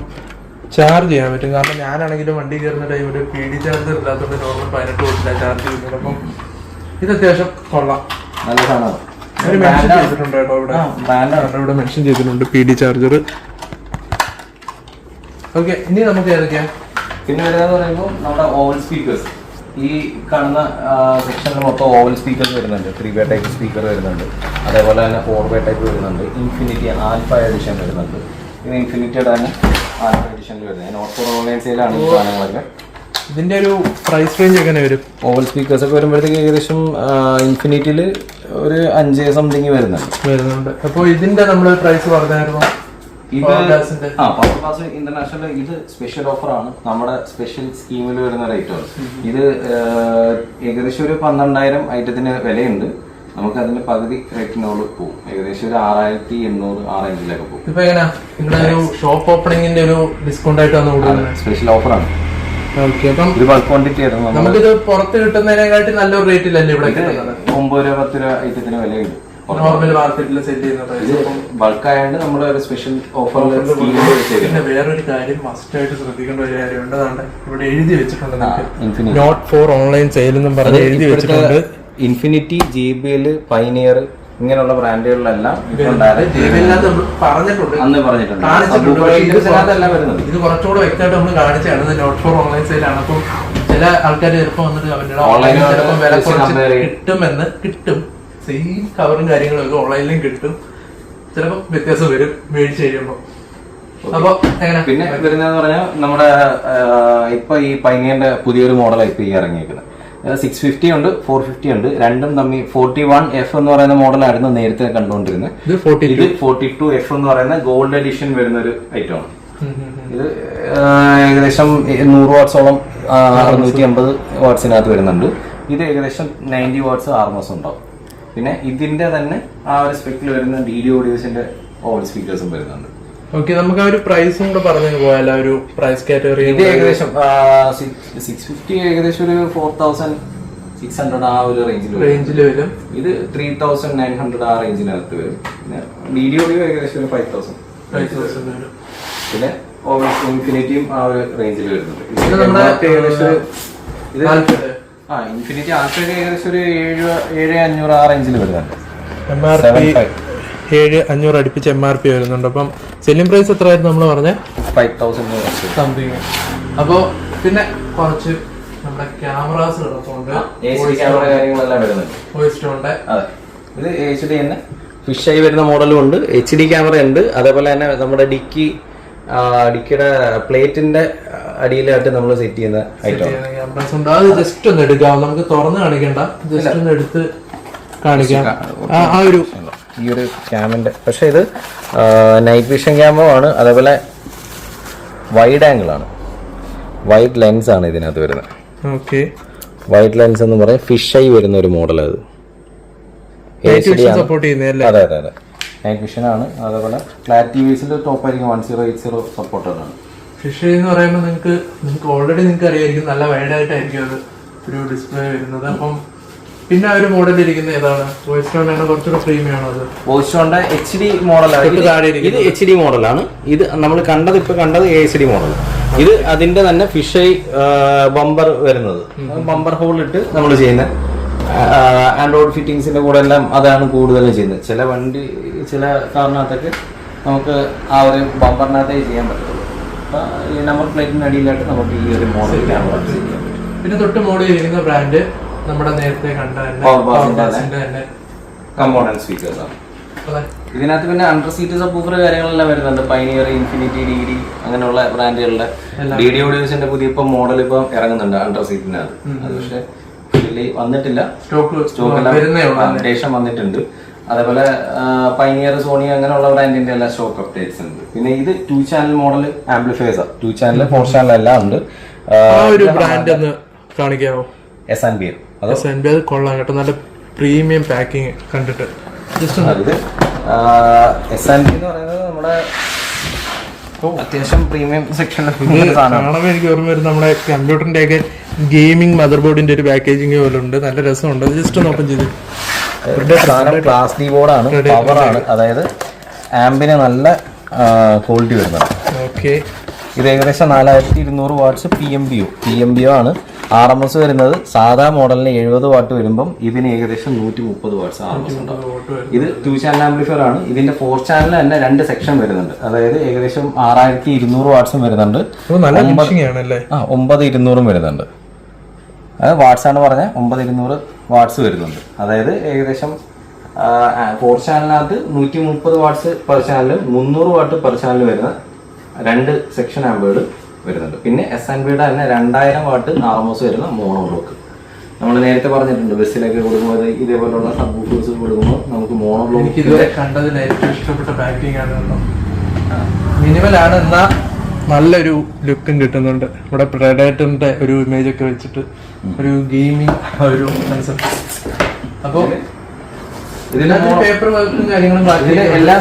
A: ചാർജ് ചെയ്യാൻ പറ്റും. കാരണം ഞാനാണെങ്കിലും വണ്ടി കയറുന്ന ടൈമിൽ PD ചാർജർ ഇല്ലാത്തതുകൊണ്ട് നോർമൽ 18 വോട്ടിലാണ് ചാർജ് ചെയ്യുന്നത്. അപ്പം ഇത് അത്യാവശ്യം കൊള്ളാം,
B: നല്ല സാധനമാണ്.
A: മെൻഷൻ ചെയ്തിട്ടുണ്ട് കേട്ടോ ഇവിടെ മെൻഷൻ ചെയ്തിട്ടുണ്ട് PD ചാർജർ. ഓക്കെ, ഇനി നമുക്ക് ഏതൊക്കെയാ
B: പിന്നെ വരുന്നതെന്ന് പറയുമ്പോൾ നമ്മുടെ ഓവൽ സ്പീക്കേഴ്സ്. ഈ കാണുന്ന സെക്ഷനിൽ മൊത്തം ഓവൽ സ്പീക്കേഴ്സ് വരുന്നുണ്ട്. 3-വേ ടൈപ്പ് സ്പീക്കർ വരുന്നുണ്ട്. അതേപോലെ തന്നെ 4-വേ ടൈപ്പ് വരുന്നുണ്ട്. ഇൻഫിനിറ്റി ആൽഫ എഡിഷൻ വരുന്നുണ്ട്. ഇത് ഇൻഫിനിറ്റിയുടെ തന്നെ ആൽഫ എഡിഷനിൽ വരുന്നത്. നോട്ട് ഫോർ ഓൺലൈൻ സെയിലാണ് ഈ സാധനങ്ങളൊക്കെ.
A: ഇതിന്റെ ഒരു പ്രൈസ് റേഞ്ച് എങ്ങനെ വരും?
B: ഓവൽ സ്പീക്കേഴ്സ് ഒക്കെ വരുമ്പോഴത്തേക്ക് ഏകദേശം ഇൻഫിനിറ്റിയിൽ ഒരു 5 സംതിങ് വരുന്നുണ്ട്.
A: അപ്പോൾ ഇതിന്റെ നമ്മൾ പ്രൈസ് പറഞ്ഞായിരുന്നു.
B: പവർ ഗ്ലാസ് ഇന്റർനാഷണൽ ഇത് സ്പെഷ്യൽ ഓഫർ ആണ്. നമ്മുടെ സ്പെഷ്യൽ സ്കീമിൽ വരുന്ന റേറ്റ് ആണ് ഇത്. ഏകദേശം ഒരു 12,000 ഐറ്റത്തിന് വിലയുണ്ട്. നമുക്ക് അതിന്റെ പകുതി റേറ്റിനോട് പോകും. ഏകദേശം ഒരു 6,800 ആ റേഞ്ചിലൊക്കെ പോകും.
A: ഇപ്പൊ എങ്ങനെയാ നിങ്ങളുടെ ഒരു ഷോപ്പ് ഓപ്പണിംഗിന്റെ ഒരു ഡിസ്കൗണ്ട് ആയിട്ടാണ്
B: സ്പെഷ്യൽ ഓഫർ ആണ്. ഇത് ബൾക്ക് ക്വാണ്ടിറ്റി ആയിരുന്നു.
A: നമുക്കിത് പുറത്ത് കിട്ടുന്നതിനെക്കാട്ടി നല്ലൊരു റേറ്റിലല്ലേ ഇവിടെ?
B: 9 രൂപ 10 രൂപ ഐറ്റത്തിന് വിലയുണ്ട്.
A: നോർമൽ മാർക്കറ്റിൽ സെൽ ചെയ്യുന്ന പ്രൈസ്.
B: ബൾക്ക് ആയതുകൊണ്ട് നമ്മുടെ ഒരു സ്പെഷ്യൽ ഓഫർ.
A: പിന്നെ വേറൊരു കാര്യം മസ്റ്റ് ആയിട്ട് ശ്രദ്ധിക്കേണ്ട ഒരു കാര്യമുണ്ട്. അതാണ് ഇവിടെ എഴുതി വെച്ചിട്ടുണ്ട്, നോട്ട് ഫോർ ഓൺലൈൻ സെയിൽ എന്നും പറഞ്ഞ് എഴുതി വെച്ചിട്ടുണ്ട്.
B: ഇൻഫിനിറ്റി, JBL, പൈനിയർ ഇങ്ങനെയുള്ള ബ്രാൻഡുകളിലെല്ലാം
A: പറഞ്ഞിട്ടുണ്ട്,
B: അന്ന് പറഞ്ഞിട്ടുണ്ട്.
A: ഇത് കുറച്ചുകൂടെ വ്യക്തമായിട്ട് നമ്മൾ കാണിച്ചാണ് നോട്ട് ഫോർ ഓൺലൈൻ സെയിലാണ്. അപ്പം ചില ആൾക്കാർ ചിലപ്പോൾ വന്നിട്ട് അവരുടെ ഓൺലൈനിൽ ചിലപ്പോൾ വില കുറച്ച് കിട്ടും, സെയിം കവറും കാര്യങ്ങളൊക്കെ ഓൺലൈനിലും കിട്ടും, ചിലപ്പോൾ വ്യത്യാസം വരും മേടിച്ച് കഴിയുമ്പോൾ. അപ്പൊ
B: പിന്നെ വരുന്നതെന്ന് പറഞ്ഞാൽ നമ്മുടെ ഇപ്പൊ ഈ പൈനിയറിന്റെ പുതിയൊരു മോഡലാണ് ഇപ്പൊ ഈ ഇറങ്ങിയിരിക്കുന്നത്. 650 ഉണ്ട്, 450 ഉണ്ട്. രണ്ടും തമ്മിൽ 41F എന്ന് പറയുന്ന മോഡലായിരുന്നു നേരത്തെ കണ്ടുകൊണ്ടിരുന്നത്. ഇത് 42F എന്ന് പറയുന്ന ഗോൾഡ് എഡിഷൻ വരുന്ന ഒരു ഐറ്റമാണ്. ഇത് ഏകദേശം 100 വാട്ട്സോളം 650 വാട്ട്സിനകത്ത് വരുന്നുണ്ട്. ഇത് ഏകദേശം 90 വാട്ട്സ് RMS ഉണ്ടാവും. പിന്നെ ഇതിന്റെ തന്നെ ആ ഒരു സ്പെക്കിൽ വരുന്ന DD ഓഡിയോസിന്റെ ഓൾ സ്പീക്കേഴ്സും വരുന്നുണ്ട്.
A: ഓക്കെ, നമുക്ക് ആ ഒരു പ്രൈസും കൂടെ പറഞ്ഞു പോയാലോ, ഒരു പ്രൈസ് കാറ്റഗറി.
B: ഇത് ഏകദേശം 650 ഏകദേശം ഒരു 4600 ആ ഒരു റേഞ്ചിൽ വരും. ഇത് 3900 ആ റേഞ്ചിനകത്ത് വരും. പിന്നെ DD ഓഡിയോ ഏകദേശം ഒരു 5000 വരും. പിന്നെ ഇൻഫിനിറ്റിയും ആ ഒരു റേഞ്ചിൽ വരുന്നുണ്ട്. ഇൻഫിനിറ്റി ആൾക്കാർക്ക് ഏകദേശം ഒരു 7500 ആ റേഞ്ചിൽ വരുന്നുണ്ട്.
A: MRP 7500 അടുപ്പിച്ച് MRP വരുന്നുണ്ട്. അപ്പം സെല്ലിംഗ് പ്രൈസ് എത്രയായിരുന്നു നമ്മൾ പറഞ്ഞത്?
B: 5000
A: സംതിങ്. അപ്പോ പിന്നെ കുറച്ച് നമ്മുടെ ക്യാമറാസ് കിടപ്പുണ്ട്,
B: ക്യാമറ കാര്യങ്ങളെല്ലാം വരുന്നുണ്ട്.
A: അതെ,
B: ഇത് HD തന്നെ ഫിഷ് ആയി വരുന്ന മോഡലും ഉണ്ട്. HD ക്യാമറ ഉണ്ട്. അതേപോലെ തന്നെ നമ്മുടെ ഡിക്കിയുടെ പ്ലേറ്റിന്റെ അടിയിലായിട്ട് നമ്മൾ സെറ്റ് ചെയ്യുന്ന ഐറ്റം
A: ക്യാമറാസ് ഉണ്ട്. അത് ജസ്റ്റ് ഒന്ന് എടുക്കാം, നമുക്ക് തുറന്ന് കാണിക്കണ്ട, ജസ്റ്റ് ഒന്ന് എടുത്ത് കാണിക്കാം. ആ ഒരു
B: ഈ ഒരു ക്യാമിന്റെ, പക്ഷെ ഇത് നൈറ്റ് വിഷൻ ക്യാമറ ആണ്. അതേപോലെ വൈഡ് ആംഗിൾ ആണ്, വൈഡ് ലെൻസ് ആണ് ഇതിനകത്ത് വരുന്നത്.
A: ഓക്കെ,
B: വൈഡ് ലെൻസ് എന്ന് പറയാം, ഫിഷ് ആയി വരുന്ന ഒരു മോഡൽ. അത്
A: സപ്പോർട്ട് ചെയ്യുന്നതല്ലേ?
B: അതെ അതെ അതെ, നൈറ്റ് വിഷൻ ആണ്. അതേപോലെ ഫ്ലാറ്റ് TVസിൽ ടോപ്പ് ആയിരിക്കും 1080 സപ്പോർട്ടഡ് ആണ്.
A: ഫിഷ് എന്ന് പറയുമ്പോൾ നിങ്ങൾക്ക് ഓൾറെഡി നിങ്ങൾക്ക് അറിയായിരിക്കും, നല്ല വൈഡ് ആയിട്ടായിരിക്കും അത് ഒരു ഡിസ്പ്ലേ വരുന്നത്. അപ്പം പിന്നെ ഒരു മോഡൽ ഇരിക്കുന്നത് ഏതാണ്? വോയിസ്റ്റോണിന്റെ കുറച്ചുകൂടെ പ്രീമിയം ആണ്. അത്
B: വോയിസ്റ്റോണിന്റെ HD മോഡലാണ്. ഇത് HD മോഡലാണ്. ഇത് നമ്മൾ കണ്ടത് HD മോഡൽ. ഇത് അതിന്റെ തന്നെ ഫിഷ് ബമ്പർ വരുന്നത്, ബമ്പർ ഹോൾ ഇട്ട് നമ്മൾ ചെയ്യുന്ന ആൻഡ്രോയിഡ് ഫിറ്റിംഗ്സിന്റെ കൂടെ എല്ലാം അതാണ് കൂടുതലും ചെയ്യുന്നത്. ചില കാറിനകത്തൊക്കെ നമുക്ക് ആ ഒരു ബമ്പറിനകത്തേ ചെയ്യാൻ പറ്റുള്ളൂ. ഈ നമ്പർ പ്ലേറ്റിന് അടിയിലായിട്ട് നമുക്ക് ഈ ഒരു മോഡൽ ക്യാമറ ചെയ്യാൻ പറ്റും.
A: പിന്നെ തൊട്ട് മോഡൽ ഇരിക്കുന്ന ബ്രാൻഡ് നമ്മുടെ നേരത്തെ കണ്ട
B: കമ്പോണന്റ് സ്പീക്കേഴ്സ് ആണ്. ഇതിനകത്ത് പിന്നെ അണ്ടർ സീറ്റ് സബ്വൂഫർ കാര്യങ്ങളെല്ലാം വരുന്നുണ്ട്. പൈനിയർ, ഇൻഫിനിറ്റി, DD അങ്ങനെയുള്ള ബ്രാൻഡുകളുടെ DD ഓഡിയോസിന്റെ പുതിയ മോഡൽ ഇപ്പം ഇറങ്ങുന്നുണ്ട് അണ്ടർ സീറ്റിനകത്ത്. അത് പക്ഷെ വന്നിട്ടില്ല, സ്റ്റോക്ക് അപ്ഡേഷൻ വന്നിട്ടുണ്ട്. അതേപോലെ പൈനിയർ, സോണി അങ്ങനെയുള്ള ബ്രാൻഡിന്റെ എല്ലാ സ്റ്റോക്ക് അപ്ഡേറ്റ്സ് ഉണ്ട്. പിന്നെ ഇത് 2 ചാനൽ മോഡൽ ആംപ്ലിഫയേഴ്സ് ആണ്. 2 ചാനൽ 4 ചാനൽ എല്ലാം ഉണ്ട്.
A: ബ്രാൻഡ് ഒന്ന് കാണിക്കാമോ?
B: SNBL.
A: അത് കൊള്ളാം കേട്ടോ, നല്ല പ്രീമിയം പാക്കിങ് കണ്ടിട്ട്.
B: ഇത് SNB എന്ന് പറയുന്നത് നമ്മുടെ അത്യാവശ്യം പ്രീമിയം സെക്ഷനിൽ
A: കാണുമ്പോൾ എനിക്ക് ഓർമ്മ വരും, നമ്മുടെ കമ്പ്യൂട്ടറിന്റെ ഒക്കെ ഗെയിമിംഗ് മദർ ബോർഡിന്റെ ഒരു പാക്കേജിങ് പോലെ ഉണ്ട്. നല്ല രസമുണ്ട്. ജസ്റ്റ് ഒന്ന് ഓപ്പൺ ചെയ്ത്.
B: ക്ലാസ് ഡി ബോർഡാണ്, പവറാണ്, അതായത് ആംബിന് നല്ല ക്വാളിറ്റി വരുന്നത്.
A: ഓക്കെ,
B: ഇത് ഏകദേശം 4200 വാട്ട്സ് PMBO ആണ്. RMS വരുന്നത് സാധാ മോഡലിന് 70 വാട്ട് വരുമ്പം ഇതിന് ഏകദേശം 130 വാട്ട്സ് RMS ഉണ്ടാവും. ഇത് 2 ചാനൽ ആംപ്ലിഫയർ ആണ്. ഇതിന്റെ 4 ചാനൽ തന്നെ 2 സെക്ഷൻ വരുന്നുണ്ട്. അതായത് ഏകദേശം 6200 വാട്ട്സും വരുന്നുണ്ട്, 9200 വരുന്നുണ്ട്. അത് വാട്ട്സ് ആണ് പറഞ്ഞ 9200 വാട്ട്സ് വരുന്നുണ്ട്. അതായത് ഏകദേശം 4 ചാനലിനകത്ത് 130 വാട്ട്സ് പെർ ചാനലും 300 വാട്ട് പെർ ചാനൽ വരുന്ന 2 സെക്ഷൻ ആംബേർഡ് വരുന്നുണ്ട്. പിന്നെ SNBയുടെ തന്നെ 2000 വാട്ട് RMS വരുന്ന മോണോ ബ്ലോക്ക്. നമ്മൾ നേരത്തെ പറഞ്ഞിട്ടുണ്ട്, ബസ്സിലൊക്കെ കൊടുക്കുമ്പോൾ ഇതേപോലുള്ള സബ്വൂഫേഴ്സ് കൊടുക്കുമ്പോൾ നമുക്ക് മോണോ ബ്ലോക്ക്.
A: എനിക്ക് ഇതുവരെ കണ്ടതിൽ ഏറ്റവും ഇഷ്ടപ്പെട്ട പാക്കിംഗ് ആണ്. മിനിമൽ ആണ്, എന്നാൽ നല്ലൊരു ലുക്കും കിട്ടുന്നുണ്ട്. ഇവിടെ പ്രെഡേറ്ററിന്റെ ഒരു ഇമേജ് ഒക്കെ വെച്ചിട്ട് ഒരു ഗെയിമിംഗ് ഒരു കൺസെപ്റ്റ്. അപ്പോൾ പേപ്പർ വർക്കും കാര്യങ്ങളും
B: എല്ലാ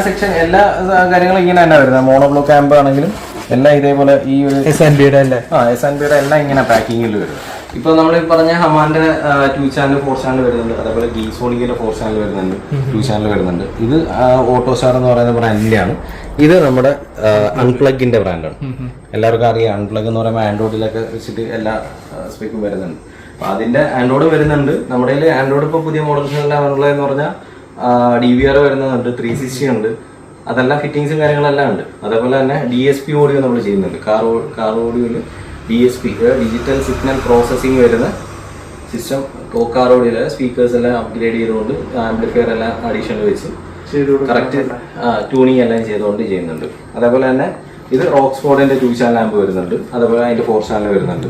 B: കാര്യങ്ങളും ഇങ്ങനെ തന്നെ വരുന്നത്. മോണോ ബ്ലോക്ക് ആംബ് ആണെങ്കിലും എല്ലാം ഇതേപോലെ ഈ ഒരു
A: SNB-യുടെ അല്ലേ?
B: SNB-യുടെ എല്ലാം ഇങ്ങനെ പാക്കിങ്ങിൽ വരും. ഇപ്പൊ നമ്മൾ പറഞ്ഞ ഹമാന്റെ 2 ചാനൽ 4 ചാനൽ വരുന്നുണ്ട്, അതേപോലെ ഗീസോണിക്കിന്റെ 4 ചാനൽ വരുന്നുണ്ട്, 2 ചാനൽ വരുന്നുണ്ട്. ഇത് ഓട്ടോസ്റ്റാർ എന്ന് പറയുന്ന ബ്രാൻഡിന്റെ ആണ്. ഇത് നമ്മുടെ അൺപ്ലഗിന്റെ ബ്രാൻഡാണ്. എല്ലാവർക്കും അറിയാം അൺപ്ലഗ് എന്ന് പറയുമ്പോൾ ആൻഡ്രോയിഡിലൊക്കെ വെച്ചിട്ട് എല്ലാ സ്പെക്കും വരുന്നുണ്ട്. അപ്പൊ അതിന്റെ ആൻഡ്രോയിഡ് വരുന്നുണ്ട്. നമ്മുടെ ആൻഡ്രോയിഡ് ഇപ്പോൾ പുതിയ മോഡൽസ് എല്ലാം ഉള്ളതെന്ന് പറഞ്ഞാൽ DVR വരുന്നുണ്ട്, 360 ഉണ്ട്, അതെല്ലാം ഫിറ്റിങ്സും കാര്യങ്ങളെല്ലാം ഉണ്ട്. അതേപോലെ തന്നെ DSP ഓഡിയോ നമ്മൾ ചെയ്യുന്നുണ്ട്. കാർ ഓഡിയോയിൽ DSP ഡിജിറ്റൽ സിഗ്നൽ പ്രോസസ്സിംഗ് വരുന്ന സിസ്റ്റം. കാർ ഓഡിയോയിലെ സ്പീക്കേഴ്സ് എല്ലാം അപ്ഗ്രേഡ് ചെയ്തുകൊണ്ട് ആംപ്ലിഫയർ എല്ലാം അഡീഷണൽ വെച്ച് കറക്റ്റ് ട്യൂണിങ് എല്ലാം ചെയ്തുകൊണ്ട് ചെയ്യുന്നുണ്ട്. അതേപോലെ തന്നെ ഇത് റോക്സ്ഫോർഡിന്റെ 2 ചാനൽ ആമ്പ് വരുന്നുണ്ട്, അതേപോലെ അതിന്റെ 4 ചാനൽ വരുന്നുണ്ട്.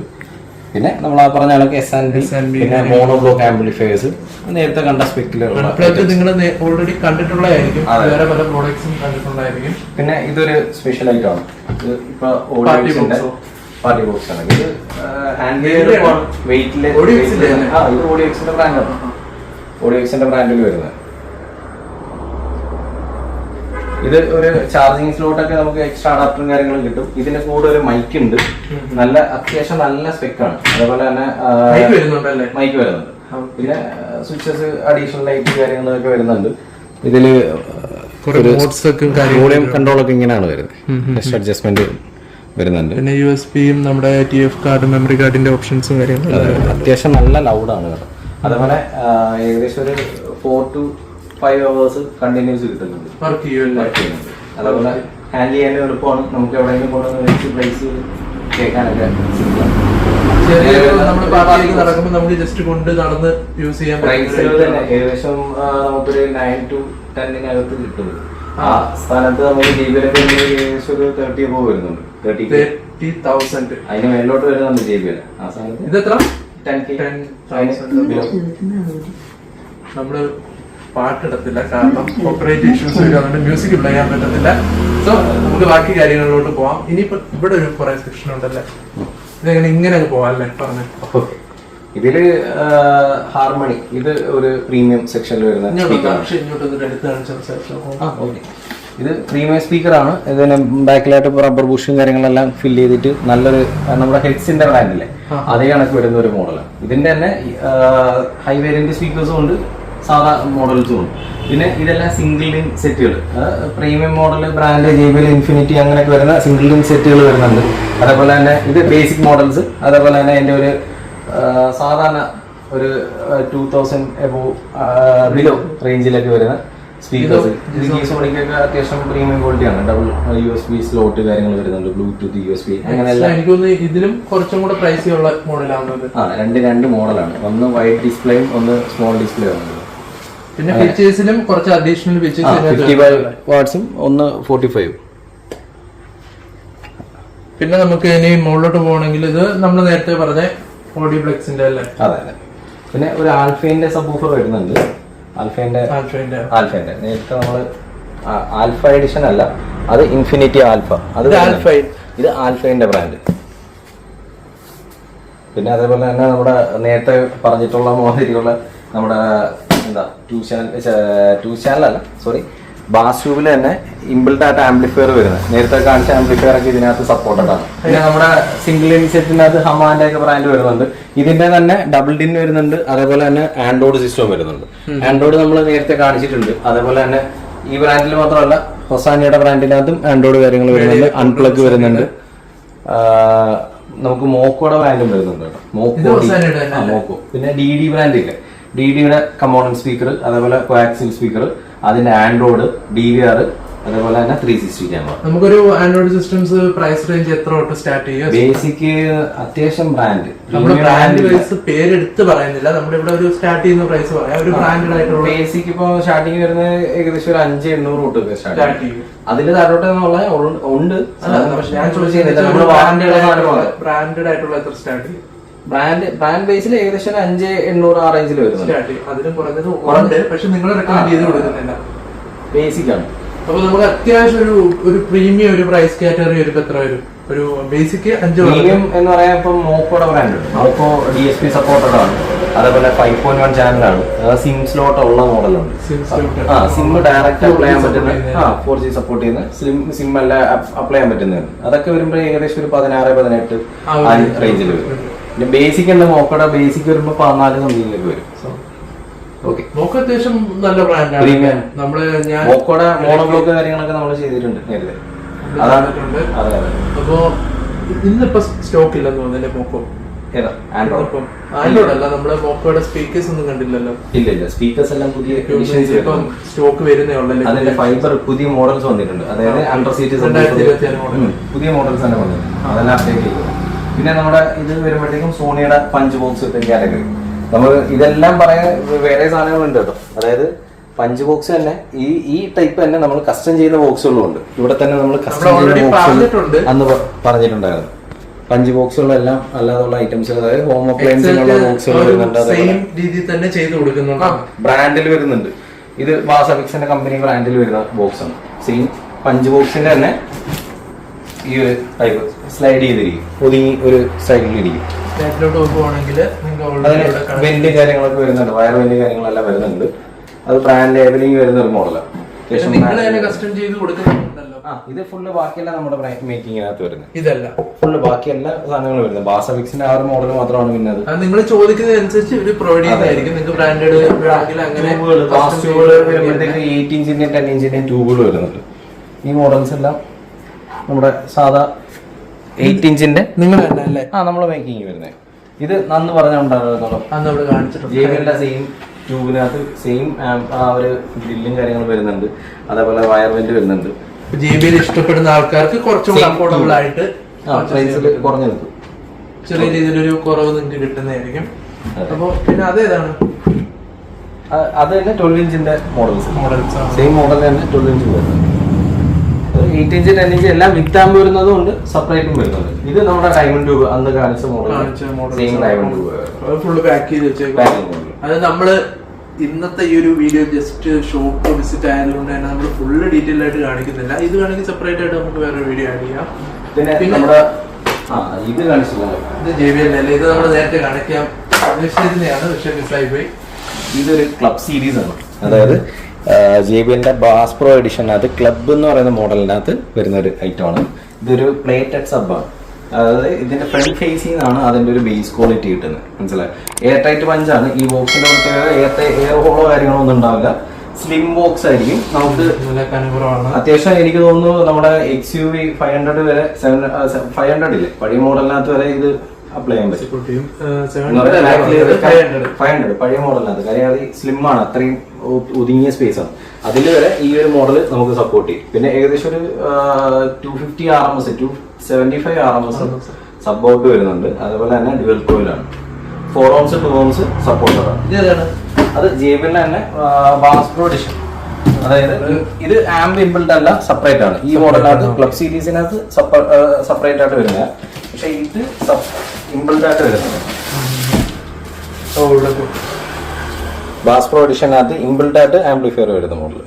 B: പിന്നെ നമ്മൾ ആ പറഞ്ഞ കണക്ക് SNB, പിന്നെ മോണോബ്ലോക്ക് ആംപ്ലിഫയേഴ്സ് നേരത്തെ കണ്ട സ്പെക്കിലുള്ള
A: നിങ്ങൾ ഓൾറെഡി കണ്ടിട്ടുള്ളതായിരിക്കും, വേറെ പല പ്രോഡക്ട്സും കണ്ടിട്ടുള്ളതായിരിക്കും.
B: പിന്നെ ഇതൊരു സ്പെഷ്യൽ ഐറ്റം ആണ്. ഇത് ഇപ്പൊ ഓഡിയോസിന്റെ പാർട്ടി ബോക്സ് ആണ്. ഇത് വെയിറ്റില് ഇത് ഓഡിയോക്സിന്റെ ബ്രാൻഡാണ്. ഓഡിയോക്സിന്റെ ബ്രാൻഡിൽ വരുന്നത്. ഇത് ഒരു ചാർജിങ് സ്ലോട്ടൊക്കെ നമുക്ക് എക്സ്ട്രാ അഡാപ്റ്ററും കാര്യങ്ങളും കിട്ടും. ഇതിന്റെ കൂടെ ഒരു മൈക്ക് ഉണ്ട്, നല്ല അത്യാവശ്യം നല്ല സ്പെക്കാണ്. അതേപോലെ തന്നെ മൈക്ക് വരുന്നുണ്ട്. പിന്നെ സ്വിച്ചസ് അഡീഷണൽ ലൈറ്റ് കാര്യങ്ങളൊക്കെ വരുന്നുണ്ട്. ഇതില് വോളിയം കൺട്രോൾ ഒക്കെ ഇങ്ങനെയാണ് വരുന്നത്, അഡ്ജസ്റ്റ്മെന്റ് വരുന്നുണ്ട്.
A: പിന്നെ USB-യും നമ്മുടെ TF കാർഡ്, മെമ്മറി കാർഡിന്റെ ഓപ്ഷൻസും കാര്യങ്ങളും
B: അത്യാവശ്യം നല്ല ലൗഡാണ് കേട്ടോ. അതേപോലെ ഏകദേശം ഒരു 4 to 5 hours കണ്ടിന്യൂസ് കിട്ടുന്നുണ്ട്, വർക്ക് ചെയ്യുന്നുണ്ട്. അതേപോലെ ഹാൻഡിൽ ചെയ്യാൻ എളുപ്പമാണ്. നമുക്ക് എവിടെയെങ്കിലും കൊണ്ടുവന്ന് വെച്ച് പ്ലേസ് കേൾക്കാനൊക്കെ
A: നടക്കുമ്പോൾ നമുക്ക് ജസ്റ്റ് കൊണ്ട് നടന്ന് യൂസ് ചെയ്യാൻ
B: തന്നെ ഏകദേശം നമുക്കൊരു 9 to 10 കിട്ടും. ആ സ്ഥാനത്ത് നമുക്ക് JBL-ഒക്കെ ഏകദേശം ഒരു 30 above വരുന്നുണ്ട്, 30,000. അതിന് മേലോട്ട് വരുന്നുണ്ട് JBL. ആ സ്ഥാനത്ത്
A: ഇതെത്ര?
B: 10,000.
A: നമ്മള് പാട്ടിടത്തില്ല, കാരണം കോപ്പറേറ്റ് ഇഷ്യൂസ് വരും, അതുകൊണ്ട് മ്യൂസിക് പ്ലേ ചെയ്യാൻ പറ്റത്തില്ല. സോ നമുക്ക് ബാക്കി കാര്യങ്ങളിലോട്ട് പോവാം. ഇനിയിപ്പോ ഇവിടെ ഒരു കുറെ സെക്ഷൻ ഉണ്ടല്ലേ, ഇതെങ്ങനെ ഇങ്ങനെ പോവാം അല്ലേ പറഞ്ഞു.
B: ഇതില് ഹാർമണി, ഇത് ഒരു പ്രീമിയം സെക്ഷനിൽ വരുന്ന ഇത് പ്രീമിയം സ്പീക്കറാണ്. ഇതിന് ബാക്കിലായിട്ട് റബ്ബർ ബുഷും കാര്യങ്ങളെല്ലാം ഫില്ല് ചെയ്തിട്ട് നല്ലൊരു നമ്മുടെ ഹെഡ്സിന്റെ ബ്രാൻഡില്ലേ അതേ കണക്ക് വരുന്ന ഒരു മോഡലാണ്. ഇതിന്റെ തന്നെ ഹൈ വേരിയന്റ് സ്പീക്കേഴ്സും ഉണ്ട്, സാധാ മോഡൽസും ഉണ്ട്. പിന്നെ ഇതെല്ലാം സിംഗിൾ ലിങ്ക് സെറ്റുകൾ, premium model brand JBL infinity അങ്ങനെയൊക്കെ വരുന്ന സിംഗിൾ ലിങ്ക് സെറ്റുകൾ വരുന്നുണ്ട്. അതേപോലെ തന്നെ ഇത് ബേസിക് മോഡൽസ്. അതേപോലെ തന്നെ അതിന്റെ ഒരു സാധാരണ ഒരു 2000 above ബിലോ റേഞ്ചിലൊക്കെ വരുന്ന സ്പീക്കേഴ്സ്. സോണിക്കൊക്കെ അത്യാവശ്യം പ്രീമിയം ക്വാളിറ്റിയാണ്. ഡബിൾ USB സ്ലോട്ട് കാര്യങ്ങൾ വരുന്നുണ്ട്, ബ്ലൂടൂത്ത് USB അങ്ങനെയെല്ലാം.
A: എനിക്ക് തോന്നുന്നു ഇതിലും കുറച്ചും കൂടെ പ്രൈസ് ഉള്ള മോഡലാണ്.
B: രണ്ട് മോഡലാണ്, ഒന്ന് വൈഡ് ഡിസ്പ്ലേയും ഒന്ന് സ്മോൾ ഡിസ്പ്ലേ ആണ്.
A: പിന്നെ ഫീച്ചേഴ്സിലും കുറച്ച് അഡീഷണൽ ഫീച്ചേഴ്സ്
B: 55 വാട്ട്സും ഒന്ന് 45.
A: പിന്നെ നമുക്ക് ഇനി മുകളിലോട്ട് പോകണമെങ്കിൽ ഇത് നമ്മൾ നേരത്തെ പറഞ്ഞ ഓഡിയോപ്ലെക്സിന്റെ അല്ലേ?
B: അതെ. പിന്നെ ഒരു ആൽഫൈന്റെ സബ്വൂഫർ വരുന്നുണ്ട്. ആൽഫൈന്റെ നേരത്തെ നമ്മള് ആൽഫ എഡിഷൻ അല്ല, അത് ഇൻഫിനിറ്റി ആൽഫ. ഇത് ആൽഫൈന്റെ ബ്രാൻഡ്. പിന്നെ അതേപോലെ തന്നെ നമ്മുടെ നേരത്തെ പറഞ്ഞിട്ടുള്ള മാതിരിയുള്ള നമ്മുടെ എന്താ 2 ചാനൽ അല്ല, സോറി, ബാസ് ട്യൂബിൽ തന്നെ ഇമ്പിൾഡ് ആയിട്ട് ആംപ്ലിഫയർ വരുന്നത്. നേരത്തെ കാണിച്ച ആംപ്ലിഫയർ ഒക്കെ ഇതിനകത്ത് സപ്പോർട്ടഡ് ആണ്. പിന്നെ നമ്മുടെ സിംഗിൾ ഇൻ സെറ്റിനകത്ത് ഹമാന്റെ ഒക്കെ ബ്രാൻഡ് വരുന്നുണ്ട്. ഇതിന്റെ തന്നെ ഡബിൾ ഡിൻ വരുന്നുണ്ട്. അതേപോലെ തന്നെ ആൻഡ്രോയിഡ് സിസ്റ്റം വരുന്നുണ്ട്. ആൻഡ്രോയിഡ് നമ്മൾ നേരത്തെ കാണിച്ചിട്ടുണ്ട്. അതേപോലെ തന്നെ ഈ ബ്രാൻഡിൽ മാത്രമല്ല, ഹൊസാനിയുടെ ബ്രാൻഡിനകത്തും ആൻഡ്രോയിഡ് കാര്യങ്ങൾ വരുന്നുണ്ട്. അൺപ്ലഗ് വരുന്നുണ്ട്. നമുക്ക് മോക്കോയുടെ ബ്രാൻഡും വരുന്നുണ്ട് കേട്ടോ, മോക്കോ. പിന്നെ DD ബ്രാൻഡ് ഇല്ലേ, DDയുടെ കമ്പോണന്റ് സ്പീക്കർ, അതേപോലെ കോആക്സിൽ സ്പീക്കർ, അതിന്റെ ആൻഡ്രോയിഡ്, DVR, അതേപോലെ തന്നെ 360 ക്യാമറ.
A: നമുക്കൊരു ആൻഡ്രോയിഡ് സിസ്റ്റംസ് പ്രൈസ് റേഞ്ച് എത്ര തൊട്ട് സ്റ്റാർട്ട് ചെയ്യും?
B: ബേസിക് അത്യാവശ്യം ബ്രാൻഡ്,
A: നമ്മൾ ബ്രാൻഡ് വൈസ് പേരെടുത്ത് പറയുന്നില്ല, നമ്മുടെ ഇവിടെ ഒരു സ്റ്റാർട്ട് ചെയ്യുന്ന പ്രൈസ് പറയാം. ഒരു ബ്രാൻഡഡ് ആയിട്ടുള്ള
B: ബേസിക് ഇപ്പൊ സ്റ്റാർട്ടിങ് വരുന്നത് ഏകദേശം ഒരു 500-800 തൊട്ട് സ്റ്റാർട്ട് ചെയ്യും. അതിൽ താഴോട്ട് ഉണ്ട്.
A: പക്ഷെ ഞാൻ ചോദിച്ചത് ബ്രാൻഡഡ് ആയിട്ടുള്ള എത്ര സ്റ്റാർട്ട് ചെയ്യും?
B: ബ്രാൻഡ് ബേസിൽ ഏകദേശം 500-800 ആ റേഞ്ചിൽ വരുന്നത്.
A: അതിലും കുറഞ്ഞത് പക്ഷെ നിങ്ങൾ റെക്കമെൻഡ് ചെയ്ത് കൊടുക്കുന്നില്ല,
B: ബേസിക് ആണ്.
A: അപ്പൊ നമുക്ക് അത്യാവശ്യം ഒരു പ്രീമിയം ഒരു പ്രൈസ് കാറ്റഗറി വരുമ്പോ എത്ര വരും? ഒരു ബേസിക് 5
B: പ്രീമിയം എന്ന് പറയാൻ ഇപ്പൊ മോക്കോയുടെ ബ്രാൻഡ്, മോക്കോ DSP സപ്പോർട്ടഡ് ആണ്. അതേപോലെ 5.1 ചാനലാണ്, സിം സ്ലോട്ട് ഉള്ള മോഡലുണ്ട്. സിം ഡയറക്റ്റ് അപ്ലൈ ചെയ്യാൻ പറ്റുന്ന 4G സപ്പോർട്ട് ചെയ്യുന്ന സിം എല്ലാം അപ്ലൈ ചെയ്യാൻ പറ്റുന്നതാണ്. അതൊക്കെ വരുമ്പോൾ ഏകദേശം ഒരു 16-18 റേഞ്ചിൽ വരും. പിന്നെ ബേസിക് ഉണ്ട്, മോക്കോടെ ബേസിക് വരുമ്പോൾ 14 സംതിങ്ങിലേക്ക് വരും.
A: അത്യാവശ്യം നല്ല ബ്രാൻഡാണ്.
B: മോക്കോടെ മോണോബ്ലോക്ക് കാര്യങ്ങളൊക്കെ നമ്മൾ ചെയ്തിട്ടുണ്ട് നേരത്തെ.
A: അപ്പോ ഇന്നിപ്പോ സ്റ്റോക്ക് ഇല്ലെന്ന് തോന്നുന്നില്ലേ മോക്കോ? ആൻഡ്രോയിഡ് അല്ല, നമ്മള് മോക്കോയുടെ സ്പീക്കേഴ്സ് ഒന്നും കണ്ടില്ലല്ലോ.
B: ഇല്ല, സ്പീക്കേഴ്സ് എല്ലാം പുതിയ
A: സ്റ്റോക്ക് വരുന്നേ ഉള്ളൂ.
B: അതിന്റെ ഫൈബർ പുതിയ മോഡൽസ് വന്നിട്ടുണ്ട്. അതായത് അണ്ടർ സീറ്റ് പുതിയ മോഡൽസ് തന്നെ വന്നിട്ടുണ്ട്. അതെല്ലാം അപ്ഡേറ്റ് ചെയ്തു. പിന്നെ നമ്മുടെ ഇത് വരുമ്പോഴത്തേക്കും സോണിയുടെ പഞ്ച് ബോക്സ് കാറ്റഗറി. നമ്മൾ ഇതെല്ലാം പറയാൻ വേറെ സാധനങ്ങളുണ്ട് കേട്ടോ. അതായത് പഞ്ച് ബോക്സ് തന്നെ ഈ ടൈപ്പ് തന്നെ നമ്മൾ കസ്റ്റം ചെയ്യുന്ന ബോക്സുകളും ഉണ്ട്. ഇവിടെ തന്നെ നമ്മൾ കസ്റ്റം ചെയ്യുന്ന ബോക്സ് അന്ന് പറഞ്ഞിട്ടുണ്ടായിരുന്നു. പഞ്ച് ബോക്സുകളെല്ലാം അല്ലാതുള്ള ഐറ്റംസ്, അതായത് ഹോം അപ്ലയൻസിനുള്ള ബോക്സുകൾ വരുന്നുണ്ട്. ബ്രാൻഡിൽ വരുന്നുണ്ട്. ഇത് വാസവിക്സിന്റെ കമ്പനി ബ്രാൻഡിൽ വരുന്ന ബോക്സ് ആണ്. സെയിം പഞ്ച് ബോക്സിന്റെ തന്നെ ഈ ഒരു ടൈപ്പ് സ്ലൈഡ് ചെയ്തിരിക്കും, ഒതുങ്ങി ഒരു സൈഡിലിരിക്കും. അതിന് വെന്റ് കാര്യങ്ങളൊക്കെ വരുന്നുണ്ട്, വയർ വെന്റ് കാര്യങ്ങളെല്ലാം വരുന്നുണ്ട്. അത് ബ്രാൻഡ് ലേബലിംഗ് വരുന്ന ഒരു മോഡലാണ്. ഇത് ഫുള്ള് ബാക്കിയെല്ലാം നമ്മുടെ മേക്കിങ്ങിനകത്ത് വരുന്നത്.
A: ഇതല്ല ഫുള്ള്
B: ബാക്കി എല്ലാ സാധനങ്ങളും വരുന്നത്. ബാസവിക്സിന്റെ ആ ഒരു മോഡൽ മാത്രമാണ്. പിന്നെ അത്
A: നിങ്ങൾ ചോദിക്കുന്നതനുസരിച്ച് ഇവര് പ്രൊവൈഡ് ചെയ്യുന്നതായിരിക്കും. നിങ്ങൾക്ക് ബ്രാൻഡഡ്
B: വരുമ്പോഴത്തേക്ക് 8 ഇഞ്ചിന്റെയും 10 ഇഞ്ചിന്റെയും ട്യൂബുകൾ വരുന്നുണ്ട്. ഈ മോഡൽസ് എല്ലാം നമ്മുടെ സാധാ 8 ഇഞ്ചിന്റെ
A: നിങ്ങൾ തന്നെ അല്ലേ
B: നമ്മള് മേക്കിങ് വരുന്നത്. ഇത് നന്ന് പറഞ്ഞുകൊണ്ടാണ് സെയിം ട്യൂബിനകത്ത് സെയിം ആ ഒരു ഗ്രില്ലും കാര്യങ്ങളും വരുന്നുണ്ട്. അതേപോലെ വയർ വെന്റ് വരുന്നുണ്ട്.
A: JBL ഇഷ്ടപ്പെടുന്ന ആൾക്കാർക്ക് കുറച്ചും അഫോർഡബിൾ ആയിട്ട്
B: പ്രൈസിൽ കുറഞ്ഞു നിൽക്കും.
A: ചെറിയ രീതിയിലൊരു കുറവ് നിങ്ങൾക്ക് കിട്ടുന്നതായിരിക്കും. അപ്പൊ പിന്നെ അതേതാണ്
B: അത് തന്നെ 12 ഇഞ്ചിന്റെ മോഡൽസ് സെയിം മോഡൽ തന്നെ 12 ഇഞ്ച് വരുന്നത്. 8 ഇഞ്ച് 10 ഇഞ്ച് എല്ലാം വിത്താമ്പ് വരുന്നതും ഉണ്ട്, സെപ്പറേറ്റും വരുന്നുണ്ട്. ഇത് നമ്മുടെ ഡയമണ്ട് ട്യൂബ് അന്ന് കാണിച്ച model same diamond tube
A: full pack ചെയ്ത് വെച്ചേക്കും. അത് നമ്മള് ഇന്നത്തെ ഈ ഒരു വീഡിയോ ജസ്റ്റ് ഷോപ്പ് വിസിറ്റ് ആയതുകൊണ്ട് തന്നെ നമ്മൾ ഫുള്ള് ഡീറ്റെയിൽ ആയിട്ട് കാണിക്കുന്നില്ല. ഇത് വേണമെങ്കിൽ സെപ്പറേറ്റ് ആയിട്ട് നമുക്ക് വേറെ വീഡിയോ ആഡ് ചെയ്യാം.
B: പിന്നെ നമ്മുടെ ഇത് കാണിച്ചില്ല,
A: ഇത് JBL അല്ലേ, ഇത് നമ്മൾ നേരത്തെ കാണിക്കാം ഉദ്ദേശിച്ചിരുന്നതാണ്, പക്ഷെ മിസ്സായി പോയി.
B: ഇതൊരു ക്ലബ് സീരീസ് ആണ്. അതായത് JBLന്റെ ബാസ് പ്രോ എഡിഷനകത്ത് ക്ലബ് എന്ന് പറയുന്ന മോഡലിനകത്ത് വരുന്ന ഒരു ഐറ്റമാണ്. ഇതൊരു പ്ലേറ്റഡ് സബ്ബാണ്. അതായത് ഇതിന്റെ ഫ്രണ്ട് ഫേസിൽ നിന്നാണ് അതിന്റെ ഒരു ബേസ് ക്വാളിറ്റി കിട്ടുന്നത്. മനസ്സിലായി? എയർ ടൈറ്റ് പഞ്ചാണ് ഈ ബോക്സിന്റെ പ്രത്യേകത. എയർ ഹോളോ കാര്യങ്ങളോ ഒന്നും ഉണ്ടാവില്ല, സ്ലിം ബോക്സ് ആയിരിക്കും. നമുക്ക് അത്യാവശ്യം എനിക്ക് തോന്നുന്നു നമ്മുടെ XUV 500 വരെ 500 ഇല്ലേ പഴയ മോഡലിനകത്ത് വരെ ഇത് അപ്ലൈ ചെയ്യാൻ പറ്റും. 500 പഴയ മോഡലിനകത്ത്. കാര്യം അത് സ്ലിം ആണ്, അത്രയും ഒതുങ്ങിയ സ്പേസ് ആണ്. അതിൽ വരെ ഈ ഒരു മോഡൽ നമുക്ക് സപ്പോർട്ട് ചെയ്യും. പിന്നെ ഏകദേശം ഒരു 250 RMS 275 RMS സബ് ഔട്ട് വരുന്നുണ്ട്. അതുപോലെ തന്നെ ഡ്യുവൽ കോയിലാണ്. 4 ohms 2 ohms സപ്പോർട്ടറാണ്. അത് JBL തന്നെ ബാസ് പ്രോ എഡിഷൻ. അതായത് ഇത് ആംബ് ഇൻബിൽഡ് അല്ല, സെപ്പറേറ്റ് ആണ്. ഈ മോഡലിനകത്ത് ക്ലബ് സീരീസിനകത്ത് സെപ്പറേറ്റ് ആയിട്ട് വരുന്നത്. പക്ഷെ ഇത് ഇൻബിൽഡ് ആയിട്ട് വരുന്നത്. ബാസ് പ്രോ എഡിഷനകത്ത് ഇൻബിൽഡ് ആയിട്ട് ആംപ്ലിഫയർ വരുന്ന മോഡൽ.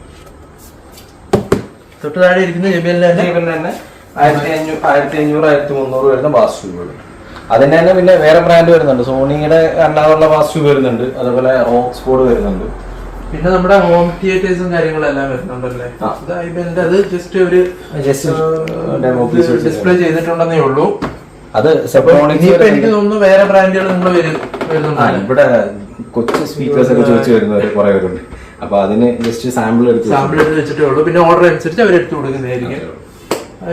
A: തൊട്ട് താഴെ ഇരിക്കുന്ന JBL
B: തന്നെ 1500 1300 വരുന്ന ബാസ് ട്യൂബുകൾ. അതിന് തന്നെ പിന്നെ വേറെ ബ്രാൻഡ് വരുന്നുണ്ട്. സോണിയുടെ അല്ലാതുള്ള ബാസ് ട്യൂബ് വരുന്നുണ്ട്. അതുപോലെ ഓക്സ്ഫോർഡ് വരുന്നുണ്ട്.
A: പിന്നെ നമ്മുടെ ഹോം തിയേറ്റേഴ്സും കാര്യങ്ങളെല്ലാം വരുന്നുണ്ടല്ലേ. അത് ജസ്റ്റ് ഒരു ഡിസ്പ്ലേ ചെയ്തിട്ടുണ്ടെന്നേ ഉള്ളൂ.
B: അത്
A: എനിക്ക് തോന്നുന്നു വേറെ ബ്രാൻഡുകൾ നിങ്ങൾ വരുന്നുണ്ട്.
B: ഇവിടെ കൊച്ചു സ്പീക്കേഴ്സ് ഒക്കെ ചോദിച്ചു വരുന്നവർ കുറെ പേരുണ്ട്. അപ്പൊ അതിന് ജസ്റ്റ് സാമ്പിൾ എടുത്ത്
A: വെച്ചിട്ടേ ഉള്ളൂ. പിന്നെ ഓർഡർ അനുസരിച്ച് അവർ എടുത്തു കൊടുക്കുന്നതായിരിക്കും.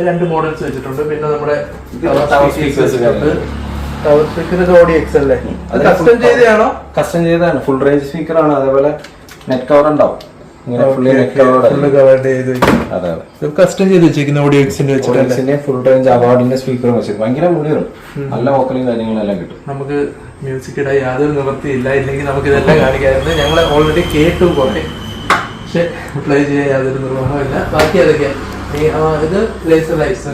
A: 2 മോഡൽസ് വെച്ചിട്ടുണ്ട്. പിന്നെ നമ്മുടെ
B: കസ്റ്റം ചെയ്തതാണ്. ഫുൾ റേഞ്ച് സ്പീക്കർ ആണ്. അതേപോലെ നെറ്റ് കവർ ഉണ്ടാവും.
A: കസ്റ്റം ചെയ്ത് വെച്ചിരിക്കുന്ന ഓഡിയോ എക്സിന്റെ വെച്ചിട്ട്
B: ഫുൾ റേഞ്ച് അവാർഡിന്റെ സ്പീക്കറും വെച്ചിട്ട് ഭയങ്കര മുടിയാണ്. നല്ല വോക്കലും കാര്യങ്ങളെല്ലാം കിട്ടും.
A: നമുക്ക് മ്യൂസിക് ഇടാൻ യാതൊരു നിവൃത്തിയില്ല. ഇല്ലെങ്കിൽ നമുക്ക് ഇതെല്ലാം കാണിക്കാറുണ്ട്. ഞങ്ങൾ ഓൾറെഡി കേട്ടു പോയി, പക്ഷെ പ്ലേ ചെയ്യാൻ യാതൊരു നിർവഹമില്ല. ബാക്കി അതൊക്കെ ഇത് ലേസർ ലൈറ്റ്സ്,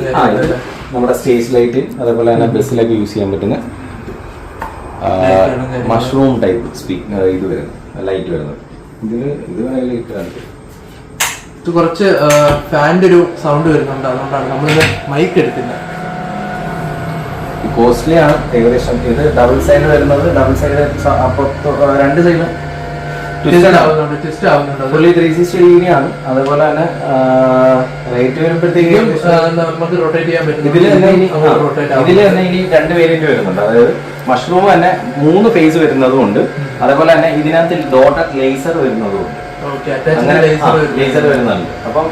B: നമ്മുടെ സ്റ്റേജ് ലൈറ്റ്, അതേപോലെ തന്നെ ബസ്സിലൊക്കെ യൂസ് ചെയ്യാൻ പറ്റുന്ന മഷ്റൂം ടൈപ്പ് ഇത് വരുന്നത് ലൈറ്റ് വരുന്നത്.
A: ഇത് കുറച്ച് ഫാൻ്റെ ഒരു സൗണ്ട് വരുന്നുണ്ട്. അതുകൊണ്ടാണ് നമ്മളിത് മൈക്ക് എടുത്തില്ല.
B: കോസ്റ്റ്ലി ആണ് ഏകദേശം. ഇത് ഡബിൾ സൈഡ് വരുന്നത്, ഡബിൾ സൈഡ് അപ്പുറത്ത് 2 സൈഡും ഫുള്ളി 360 ഡിഗ്രി ആണ്. അതേപോലെ തന്നെ റേറ്റ് വരുമ്പോഴത്തേക്കും ഇതിൽ തന്നെ ഇനി 2 വേരിയന്റ് വരുന്നുണ്ട്. അതായത് മഷ്റൂം തന്നെ 3 ഫേസ് വരുന്നതും ഉണ്ട്. അതേപോലെ തന്നെ ഇതിനകത്ത് ഡോട്ടഡ് ലേസർ വരുന്നതും ഉണ്ട്. ലേസർ വരുന്നുണ്ട്. അപ്പം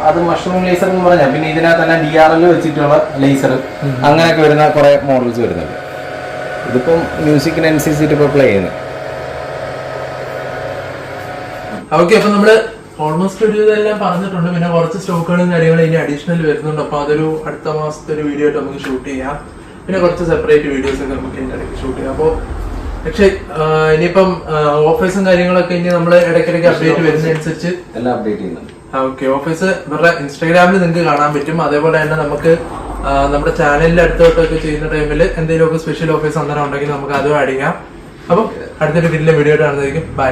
B: അത് മഷ്റൂം ലേസർ എന്ന് പറഞ്ഞാൽ പിന്നെ ഇതിനകത്ത് തന്നെ DRL വെച്ചിട്ടുള്ള ലേസർ അങ്ങനെയൊക്കെ വരുന്ന കുറെ മോഡൽസ് വരുന്നുണ്ട്. ഇതിപ്പം മ്യൂസിക്കിനനുസരിച്ചിട്ട് ഇപ്പൊ പ്ലേ ചെയ്യുന്നത്.
A: ഓക്കെ, അപ്പൊ നമ്മള് ഓൾമോസ്റ്റ് ഒരു ഇതെല്ലാം പറഞ്ഞിട്ടുണ്ട്. പിന്നെ കുറച്ച് സ്റ്റോക്കുകളും കാര്യങ്ങളും ഇനി അഡീഷണൽ വരുന്നുണ്ട്. അപ്പൊ അതൊരു അടുത്ത മാസത്തെ ഒരു വീഡിയോ ആയിട്ട് നമുക്ക് ഷൂട്ട് ചെയ്യാം. പിന്നെ കുറച്ച് സെപ്പറേറ്റ് വീഡിയോസ് ഒക്കെ നമുക്ക് ഇതിന്റെ ഇടയ്ക്ക് ഷൂട്ട് ചെയ്യാം. അപ്പൊ പക്ഷേ ഇനിയിപ്പം ഓഫേഴ്സും കാര്യങ്ങളൊക്കെ ഇനി നമ്മള് ഇടയ്ക്കിടയ്ക്ക് അപ്ഡേറ്റ് വരുന്നതനുസരിച്ച്
B: എല്ലാം അപ്ഡേറ്റ് ചെയ്യുന്നുണ്ട്.
A: ഓക്കെ, ഓഫീസ് ഇവരുടെ ഇൻസ്റ്റാഗ്രാമിൽ നിങ്ങൾക്ക് കാണാൻ പറ്റും. അതേപോലെ തന്നെ നമുക്ക് നമ്മുടെ ചാനലിൽ അടുത്തോട്ടൊക്കെ ചെയ്യുന്ന ടൈമിൽ എന്തെങ്കിലുമൊക്കെ സ്പെഷ്യൽ ഓഫീസ് അന്നേരം ഉണ്ടെങ്കിൽ നമുക്ക് അതും ആഡ് ചെയ്യാം. അപ്പം അടുത്തൊരു വീഡിയോ കാണുന്നതായിരിക്കും. ബൈ.